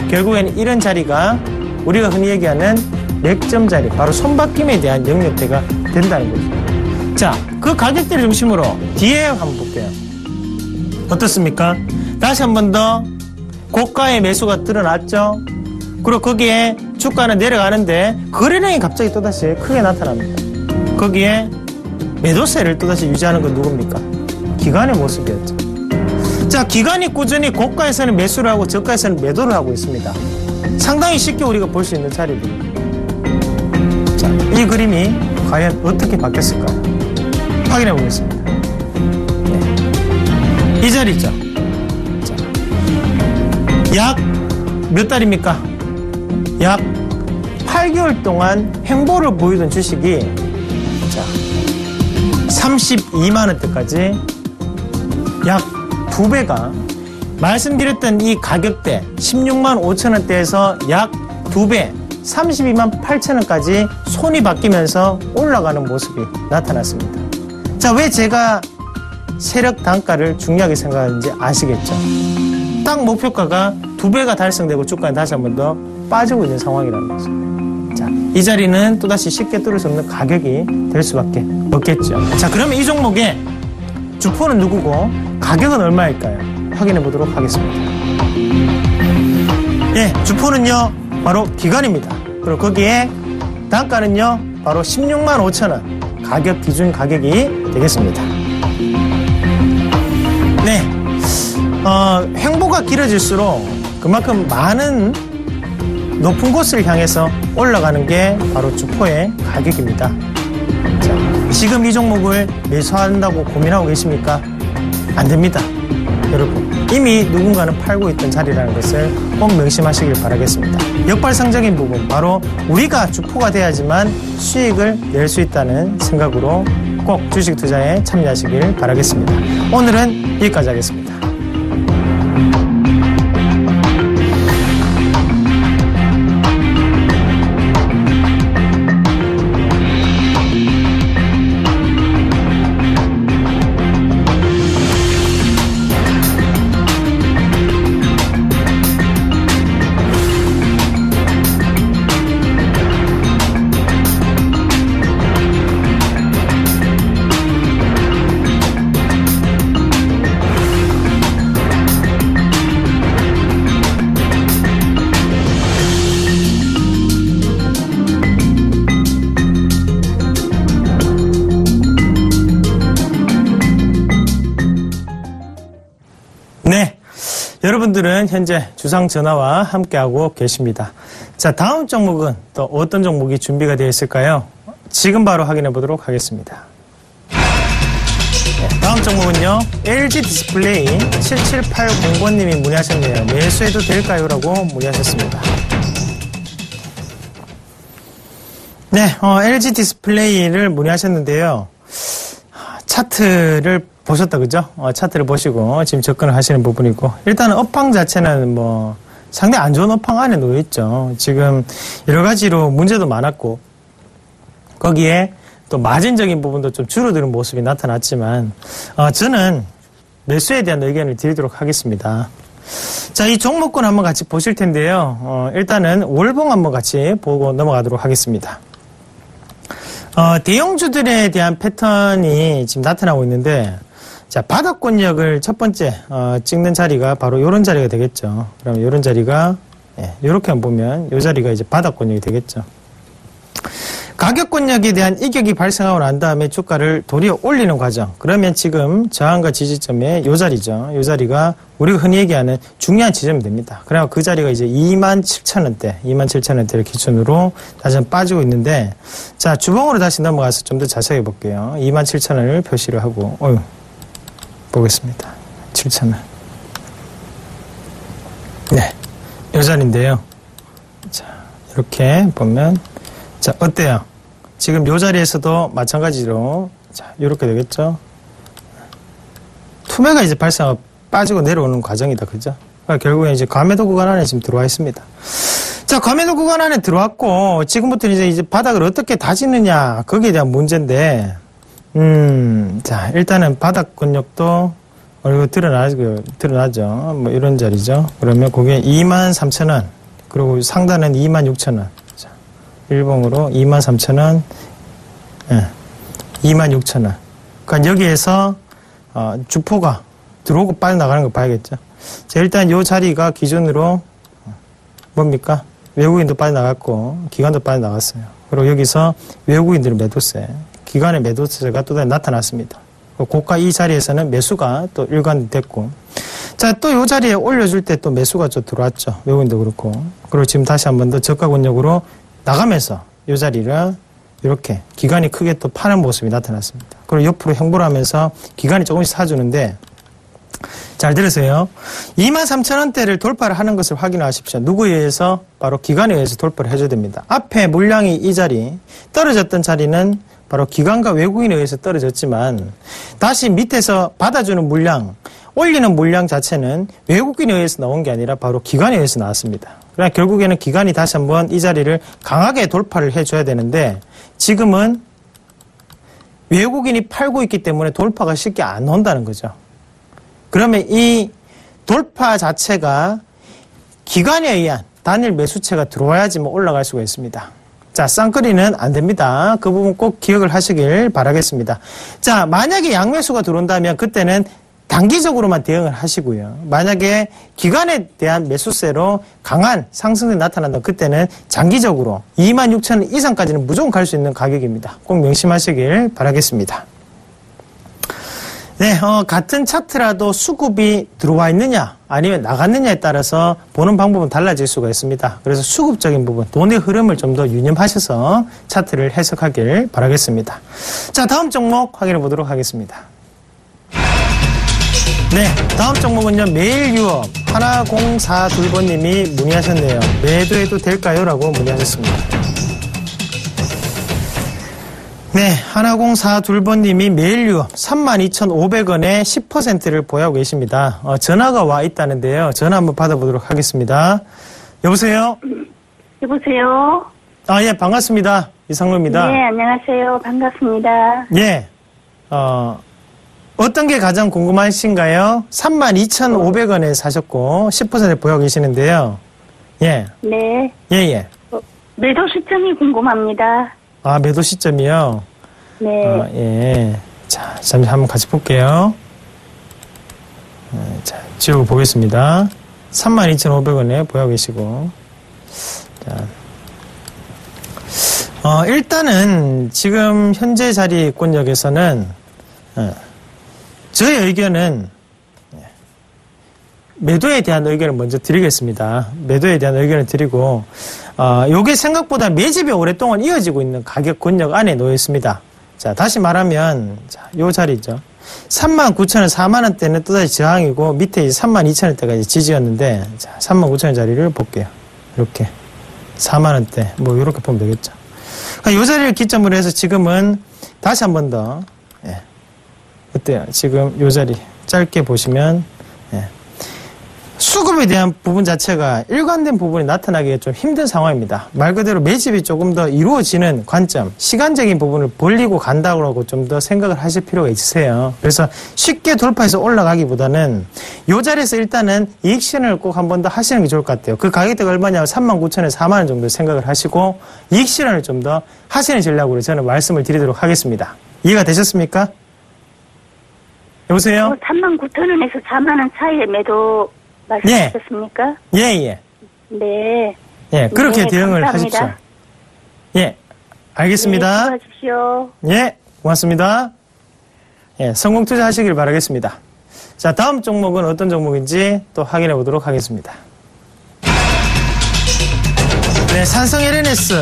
결국에는 이런 자리가 우리가 흔히 얘기하는 맥점 자리, 바로 손바뀜에 대한 영역대가 된다는 거죠. 자, 그 가격대를 중심으로 뒤에 한번 볼게요. 어떻습니까? 다시 한 번 더 고가의 매수가 드러났죠. 그리고 거기에 주가는 내려가는데 거래량이 갑자기 또다시 크게 나타납니다. 거기에 매도세를 또다시 유지하는 건 누굽니까? 기관의 모습이었죠. 자, 기관이 꾸준히 고가에서는 매수를 하고 저가에서는 매도를 하고 있습니다. 상당히 쉽게 우리가 볼 수 있는 자리입니다. 자, 이 그림이 과연 어떻게 바뀌었을까요? 확인해 보겠습니다. 네. 이 자리죠. 약 몇 달입니까? 약 8개월 동안 횡보를 보이던 주식이 자 32만원대까지 약 2배가 말씀드렸던 이 가격대 16만 5천원대에서 약 2배 32만 8천원까지 손이 바뀌면서 올라가는 모습이 나타났습니다. 자, 왜 제가 세력 단가를 중요하게 생각하는지 아시겠죠? 딱 목표가가 2배가 달성되고 주가는 다시 한 번 더 빠지고 있는 상황이라는 거죠. 자, 이 자리는 또다시 쉽게 뚫을 수 없는 가격이 될 수밖에 없겠죠. 자, 그러면 이 종목의 주포는 누구고 가격은 얼마일까요? 확인해 보도록 하겠습니다. 예, 주포는요 바로 기관입니다. 그리고 거기에 단가는요 바로 16만 5천원 가격 기준 가격이 되겠습니다. 네, 횡보가 길어질수록 그만큼 많은 높은 곳을 향해서 올라가는 게 바로 주포의 가격입니다. 자, 지금 이 종목을 매수한다고 고민하고 계십니까? 안 됩니다. 여러분, 이미 누군가는 팔고 있던 자리라는 것을 꼭 명심하시길 바라겠습니다. 역발상적인 부분, 바로 우리가 주포가 돼야지만 수익을 낼 수 있다는 생각으로 꼭 주식 투자에 참여하시길 바라겠습니다. 오늘은 여기까지 하겠습니다. 여러분들은 현재 주상전화와 함께하고 계십니다. 자, 다음 종목은 또 어떤 종목이 준비가 되어 있을까요? 지금 바로 확인해 보도록 하겠습니다. 네, 다음 종목은요, LG 디스플레이 7780번님이 문의하셨네요. 매수해도 될까요? 라고 문의하셨습니다. 네, LG 디스플레이를 문의하셨는데요. 차트를 보셨다, 그죠? 차트를 보시고 지금 접근을 하시는 부분이고, 일단은 업황 자체는 뭐 상당히 안 좋은 업황 안에 놓여 있죠. 지금 여러 가지로 문제도 많았고, 거기에 또 마진적인 부분도 좀 줄어드는 모습이 나타났지만, 저는 매수에 대한 의견을 드리도록 하겠습니다. 자, 이 종목군 한번 같이 보실 텐데요. 일단은 월봉 한번 같이 보고 넘어가도록 하겠습니다. 대형주들에 대한 패턴이 지금 나타나고 있는데, 자, 바닥권역을 첫 번째 찍는 자리가 바로 이런 자리가 되겠죠. 그럼 이런 자리가 이렇게 한번 보면 이 자리가 이제 바닥권역이 되겠죠. 가격 권역에 대한 이격이 발생하고 난 다음에 주가를 도리어 올리는 과정. 그러면 지금 저항과 지지점의 요 자리죠. 요 자리가 우리가 흔히 얘기하는 중요한 지점이 됩니다. 그래서 그 자리가 이제 27,000원대, 27,000원대를 기준으로 다시 한번 빠지고 있는데, 자, 주봉으로 다시 넘어가서 좀 더 자세히 볼게요. 27,000원을 표시를 하고, 보겠습니다. 7,000원. 네. 요 자리인데요. 자, 이렇게 보면, 자, 어때요? 지금 요 자리에서도 마찬가지로, 자, 요렇게 되겠죠? 투매가 이제 발생하고 빠지고 내려오는 과정이다. 그죠? 그러니까 결국에 이제 과매도 구간 안에 지금 들어와 있습니다. 자, 과매도 구간 안에 들어왔고, 지금부터 이제 바닥을 어떻게 다지느냐, 거기에 대한 문제인데, 자, 일단은 바닥 권역도, 이거 드러나죠. 뭐 이런 자리죠. 그러면 그게 23,000원, 그리고 상단은 26,000원. 일봉으로 23,000원, 예, 26,000원. 그러니까 여기에서 주포가 들어오고 빠져나가는 거 봐야겠죠. 자, 일단 요 자리가 기준으로 뭡니까? 외국인도 빠져나갔고 기관도 빠져나갔어요. 그리고 여기서 외국인들의 매도세, 기관의 매도세가 또 다시 나타났습니다. 고가 이 자리에서는 매수가 또 일관됐고, 자, 또 요 자리에 올려줄 때 또 매수가 좀 들어왔죠. 외국인도 그렇고. 그리고 지금 다시 한 번 더 저가 권역으로 나가면서 이 자리를 이렇게 기관이 크게 또 파는 모습이 나타났습니다. 그리고 옆으로 형보를 하면서 기관이 조금씩 사주는데, 잘 들으세요. 23,000원대를 돌파를 하는 것을 확인하십시오. 누구에 의해서? 바로 기관에 의해서 돌파를 해줘야 됩니다. 앞에 물량이 이 자리, 떨어졌던 자리는 바로 기관과 외국인에 의해서 떨어졌지만, 다시 밑에서 받아주는 물량, 올리는 물량 자체는 외국인에 의해서 나온 게 아니라 바로 기관에 의해서 나왔습니다. 그러나 결국에는 기관이 다시 한번 이 자리를 강하게 돌파를 해줘야 되는데, 지금은 외국인이 팔고 있기 때문에 돌파가 쉽게 안 온다는 거죠. 그러면 이 돌파 자체가 기관에 의한 단일 매수체가 들어와야지 뭐 올라갈 수가 있습니다. 자, 쌍끌이는 안 됩니다. 그 부분 꼭 기억을 하시길 바라겠습니다. 자, 만약에 양매수가 들어온다면 그때는 단기적으로만 대응을 하시고요. 만약에 기관에 대한 매수세로 강한 상승이 나타난다, 그때는 장기적으로 26,000원 이상까지는 무조건 갈 수 있는 가격입니다. 꼭 명심하시길 바라겠습니다. 네, 같은 차트라도 수급이 들어와 있느냐 아니면 나갔느냐에 따라서 보는 방법은 달라질 수가 있습니다. 그래서 수급적인 부분, 돈의 흐름을 좀 더 유념하셔서 차트를 해석하길 바라겠습니다. 자, 다음 종목 확인해 보도록 하겠습니다. 네, 다음 종목은요, 매일 유업 1042번님이 문의하셨네요. 매도해도 될까요? 라고 문의하셨습니다. 네, 1042번님이 매일 유업 32,500원에 10%를 보유하고 계십니다. 전화가 와 있다는데요. 전화 한번 받아보도록 하겠습니다. 여보세요? 여보세요? 아, 예, 반갑습니다. 이상로입니다. 네, 안녕하세요. 반갑습니다. 예, 어떤 게 가장 궁금하신가요? 32,500원에 사셨고 10% 보유하고 계시는데요. 예. 네. 예. 매도 시점이 궁금합니다. 아, 매도 시점이요? 네. 예. 자, 잠시 한번 같이 볼게요. 자, 지우고 보겠습니다. 32,500원에 보유하고 계시고. 자. 일단은 지금 현재 자리권역에서는 저의 의견은 매도에 대한 의견을 먼저 드리겠습니다. 매도에 대한 의견을 드리고, 요게 생각보다 매집이 오랫동안 이어지고 있는 가격 권역 안에 놓여 있습니다. 자, 다시 말하면, 자, 요 자리죠. 39,000원, 4만원대는 또다시 저항이고, 밑에 이제 32,000원대가 지지였는데, 자, 39,000원 자리를 볼게요. 이렇게. 4만원대. 뭐, 요렇게 보면 되겠죠. 그러니까 요 자리를 기점으로 해서 지금은 다시 한 번 더, 예. 어때요? 지금 요 자리 짧게 보시면, 예. 수급에 대한 부분 자체가 일관된 부분이 나타나기가 좀 힘든 상황입니다. 말 그대로 매집이 조금 더 이루어지는 관점, 시간적인 부분을 벌리고 간다고 좀 더 생각을 하실 필요가 있으세요. 그래서 쉽게 돌파해서 올라가기보다는 이 자리에서 일단은 이익 실현을 꼭 한 번 더 하시는 게 좋을 것 같아요. 그 가격대가 얼마냐면 39,000원에서 4만원 정도 생각을 하시고 이익 실현을 좀 더 하시는 전략으로 저는 말씀을 드리도록 하겠습니다. 이해가 되셨습니까? 여보세요? 39,000원에서 4만원 사이에 매도 말씀하셨습니까? 예. 네. 예, 그렇게 네, 대응을 감사합니다. 하십시오. 예. 알겠습니다. 네, 수고하십시오. 예, 고맙습니다. 예, 성공 투자하시길 바라겠습니다. 자, 다음 종목은 어떤 종목인지 또 확인해 보도록 하겠습니다. 네, 산성 LNS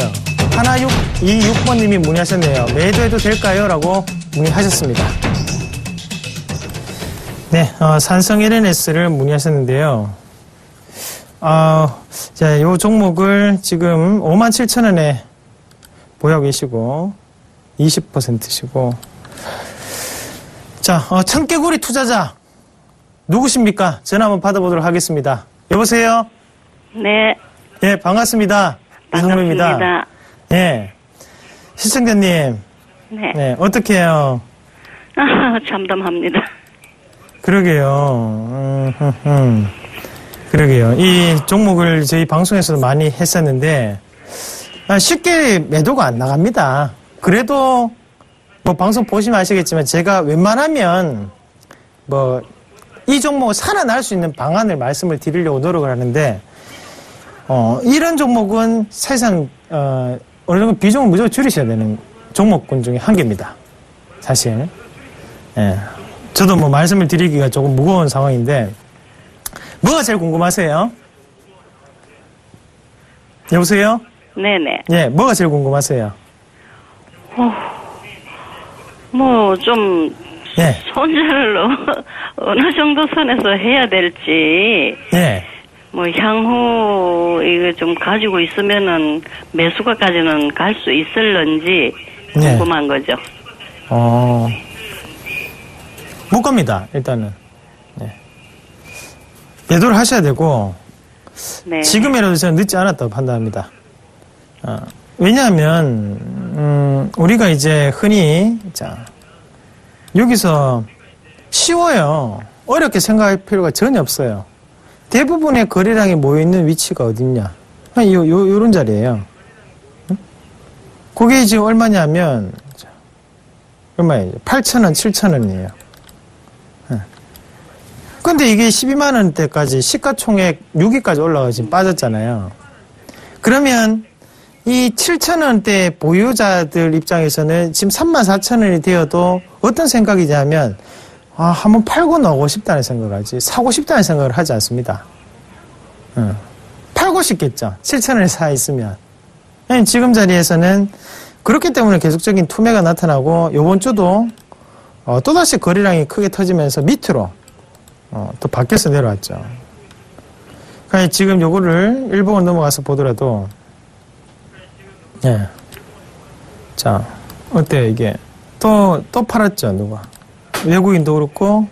하나 626번님이 문의하셨네요. 매도해도 될까요? 라고 문의하셨습니다. 네, 산성 LNS를 문의하셨는데요. 자, 요 종목을 지금 57,000원에 보유하고 계시고 20%시고 자, 청개구리 투자자 누구십니까? 전화 한번 받아보도록 하겠습니다. 여보세요? 네. 예, 반갑습니다. 이성로입니다. 예. 시청자님. 네. 네, 어떻게 해요? 참담합니다. 그러게요. 그러게요. 이 종목을 저희 방송에서도 많이 했었는데, 쉽게 매도가 안 나갑니다. 그래도, 뭐, 방송 보시면 아시겠지만, 제가 웬만하면, 뭐, 이 종목을 살아날 수 있는 방안을 말씀을 드리려고 노력을 하는데, 이런 종목은 사실상, 어느 정도 비중을 무조건 줄이셔야 되는 종목군 중에 한 개입니다. 사실. 예. 저도 뭐 말씀을 드리기가 조금 무거운 상황인데, 뭐가 제일 궁금하세요? 여보세요? 네네. 예, 뭐가 제일 궁금하세요? 예. 손절을 어느 정도 선에서 해야 될지. 예. 뭐, 향후, 이거 좀 가지고 있으면은 매수가까지는 갈 수 있을런지 궁금한 거죠. 못 갑니다, 일단은. 네. 매도를 하셔야 되고, 네. 지금이라도 저는 늦지 않았다고 판단합니다. 왜냐하면, 우리가 이제 흔히, 자, 여기서 쉬워요. 어렵게 생각할 필요가 전혀 없어요. 대부분의 거래량이 모여있는 위치가 어딨냐. 요런 자리예요. 응? 그게 지금 얼마냐면, 얼마예요? 8,000원, 7,000원이에요. 근데 이게 12만원대까지 시가총액 6위까지 올라가 지금 빠졌잖아요. 그러면 이 7,000원대 보유자들 입장에서는 지금 34,000원이 되어도 어떤 생각이냐면, 한번 팔고 나오고 싶다는 생각을 하지, 사고 싶다는 생각을 하지 않습니다. 팔고 싶겠죠. 7,000원에 사 있으면. 지금 자리에서는 그렇기 때문에 계속적인 투매가 나타나고, 요번 주도, 또다시 거래량이 크게 터지면서 밑으로, 또 바뀌어서 내려왔죠. 그러니까 지금 요거를 일봉을 넘어가서 보더라도, 예. 자, 어때요, 이게? 또 팔았죠, 누가? 외국인도 그렇고,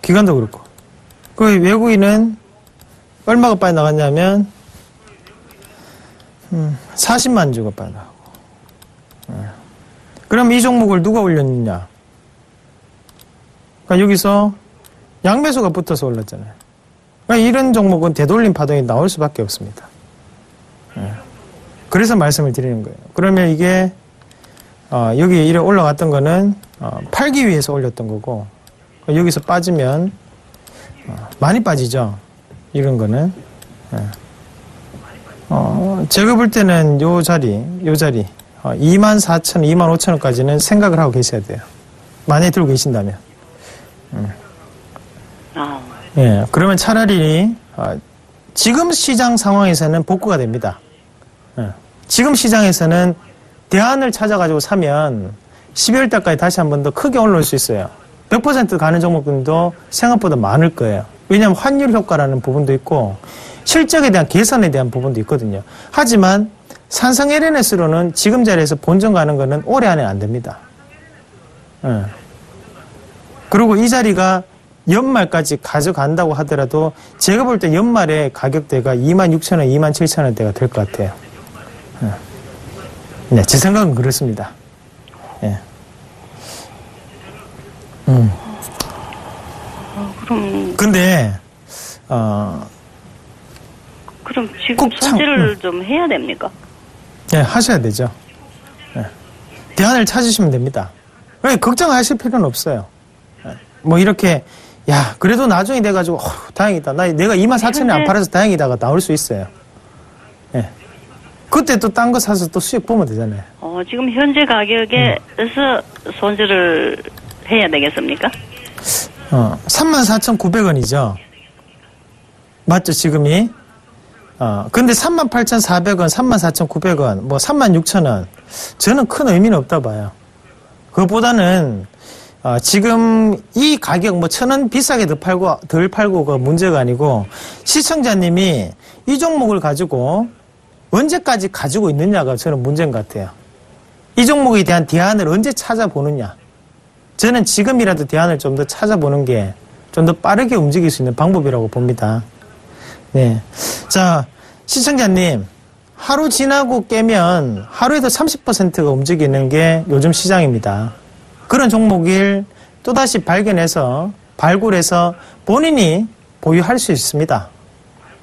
기관도 그렇고. 그 외국인은 얼마가 빠져나갔냐면, 40만 주가 빠져나가고. 예. 그럼 이 종목을 누가 올렸느냐? 그러니까 여기서 양매수가 붙어서 올랐잖아요. 그러니까 이런 종목은 되돌림 파동이 나올 수밖에 없습니다. 예. 그래서 말씀을 드리는 거예요. 그러면 이게 여기 이래 올라갔던 거는 팔기 위해서 올렸던 거고, 여기서 빠지면 많이 빠지죠. 이런 거는. 예. 제가 볼 때는 요 자리 24,000원, 25,000원까지는 생각을 하고 계셔야 돼요. 만약에 들고 계신다면. 예, 그러면 차라리 지금 시장 상황에서는 복구가 됩니다. 예, 지금 시장에서는 대안을 찾아가지고 사면 12월 달까지 다시 한 번 더 크게 올라올 수 있어요. 100% 가는 종목들도 생각보다 많을 거예요. 왜냐하면 환율 효과라는 부분도 있고 실적에 대한 계산에 대한 부분도 있거든요. 하지만 산성 LNS로는 지금 자리에서 본전 가는 거는 올해 안에 안 됩니다. 예. 그리고 이 자리가 연말까지 가져간다고 하더라도 제가 볼 때 연말에 가격대가 26,000원, 27,000원대가 될 것 같아요. 네, 제 생각은 그렇습니다. 예. 근데 그럼 지금 손질을 좀 해야 됩니까? 네, 하셔야 되죠. 네. 대안을 찾으시면 됩니다. 걱정하실 필요는 없어요. 뭐 이렇게 그래도 나중에 돼가지고 다행이다. 내가 24,000원에 안 팔아서 다행이다가 나올 수 있어요. 예. 그때 또 딴 거 사서 또 수익 보면 되잖아요. 지금 현재 가격에서 손절을 해야 되겠습니까? 34,900원이죠. 맞죠, 지금이? 근데 38,400원, 34,900원, 뭐 36,000원. 저는 큰 의미는 없다 봐요. 그것보다는, 지금 이 가격, 뭐 1,000원 비싸게 덜 팔고가 문제가 아니고, 시청자님이 이 종목을 가지고 언제까지 가지고 있느냐가 저는 문제인 것 같아요. 이 종목에 대한 대안을 언제 찾아보느냐. 저는 지금이라도 대안을 좀 더 찾아보는 게 좀 더 빠르게 움직일 수 있는 방법이라고 봅니다. 네. 자, 시청자님, 하루 지나고 깨면 하루에도 30%가 움직이는 게 요즘 시장입니다. 그런 종목을 또다시 발굴해서 본인이 보유할 수 있습니다.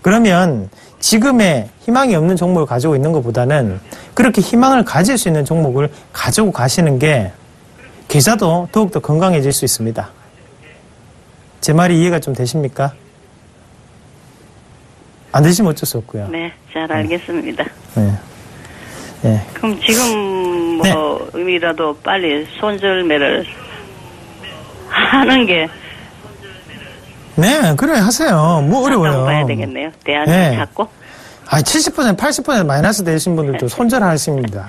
그러면 지금의 희망이 없는 종목을 가지고 있는 것보다는 그렇게 희망을 가질 수 있는 종목을 가지고 가시는 게 계좌도 더욱더 건강해질 수 있습니다. 제 말이 이해가 좀 되십니까? 안 되시면 어쩔 수 없고요. 네, 잘 알겠습니다. 네. 네. 그럼 지금 이라도 빨리 손절매를 하는 게. 네, 그래 하세요. 뭐 어려워요. 봐야 되겠네요. 대안을 찾고. 70%, 80% 마이너스 되신 분들도 손절하십니다.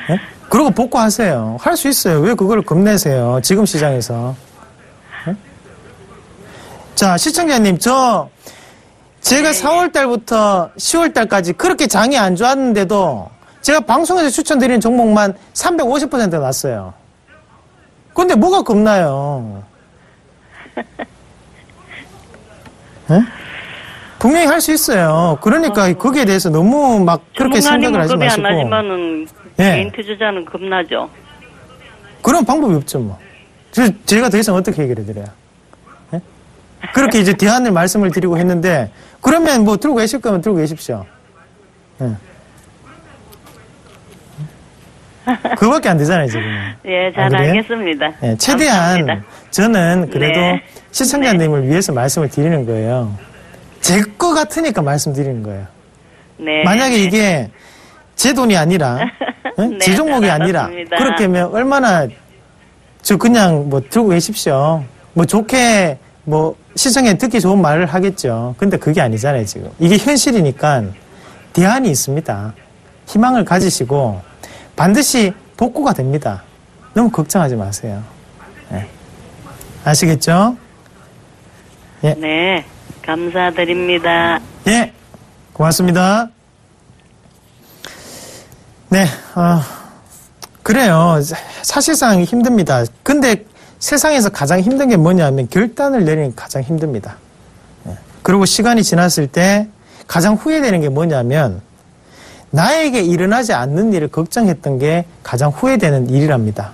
네? 그러고 복구하세요. 할 수 있어요. 왜 그걸 겁내세요? 지금 시장에서. 네? 자, 시청자님, 제가 4월달부터 10월달까지 그렇게 장이 안 좋았는데도 제가 방송에서 추천드리는 종목만 350% 났어요. 근데 뭐가 겁나요? 네? 분명히 할 수 있어요. 그러니까 거기에 대해서 너무 막 그렇게 생각을 하지 마시고. 겁이 안 나지만은 개인 투자자는 겁나죠. 그런 방법이 없죠, 뭐. 제가 더 이상 어떻게 해결해 드려요? 네? 그렇게 이제 대안을 말씀을 드리고 했는데, 그러면 뭐 들고 계실 거면 들고 계십시오. 네. 그거밖에 안 되잖아요, 지금. 예, 잘 알겠습니다. 네, 최대한 감사합니다. 저는 그래도 시청자님을 위해서 말씀을 드리는 거예요. 제 거 같으니까 말씀드리는 거예요. 네. 만약에 이게 제 돈이 아니라, 제 종목이 아니라, 그렇게 하면 얼마나, 그냥 뭐 들고 계십시오. 뭐 좋게, 시청에 듣기 좋은 말을 하겠죠. 근데 그게 아니잖아요, 지금. 이게 현실이니까 대안이 있습니다. 희망을 가지시고 반드시 복구가 됩니다. 너무 걱정하지 마세요. 네. 아시겠죠? 예. 네. 감사드립니다. 예. 고맙습니다. 네. 그래요. 사실상 힘듭니다. 근데 세상에서 가장 힘든 게 뭐냐면 결단을 내리는 게 가장 힘듭니다. 그리고 시간이 지났을 때 가장 후회되는 게 뭐냐면 나에게 일어나지 않는 일을 걱정했던 게 가장 후회되는 일이랍니다.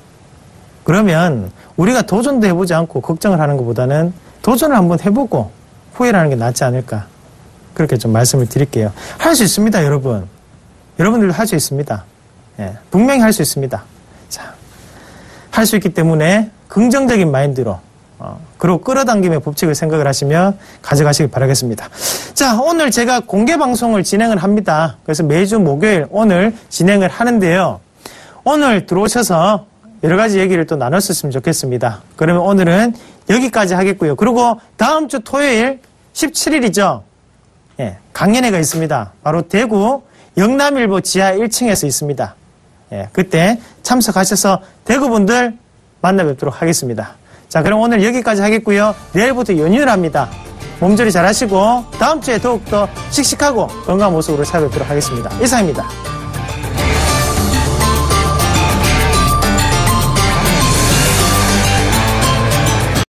그러면 우리가 도전도 해보지 않고 걱정을 하는 것보다는 도전을 한번 해보고 후회를 하는 게 낫지 않을까. 그렇게 좀 말씀을 드릴게요. 할 수 있습니다, 여러분. 여러분들도 할 수 있습니다. 예, 분명히 할 수 있습니다. 자, 할 수 있기 때문에 긍정적인 마인드로 그리고 끌어당김의 법칙을 생각을 하시며 가져가시길 바라겠습니다. 자, 오늘 제가 공개 방송을 진행을 합니다. 그래서 매주 목요일 오늘 진행을 하는데요. 오늘 들어오셔서 여러 가지 얘기를 또 나눴었으면 좋겠습니다. 그러면 오늘은 여기까지 하겠고요. 그리고 다음 주 토요일 17일이죠. 예, 강연회가 있습니다. 바로 대구 영남일보 지하 1층에서 있습니다. 예, 그때 참석하셔서 대구분들 만나 뵙도록 하겠습니다. 자, 그럼 오늘 여기까지 하겠고요. 내일부터 연휴를 합니다. 몸조리 잘 하시고 다음 주에 더욱더 씩씩하고 건강한 모습으로 찾아뵙도록 하겠습니다. 이상입니다.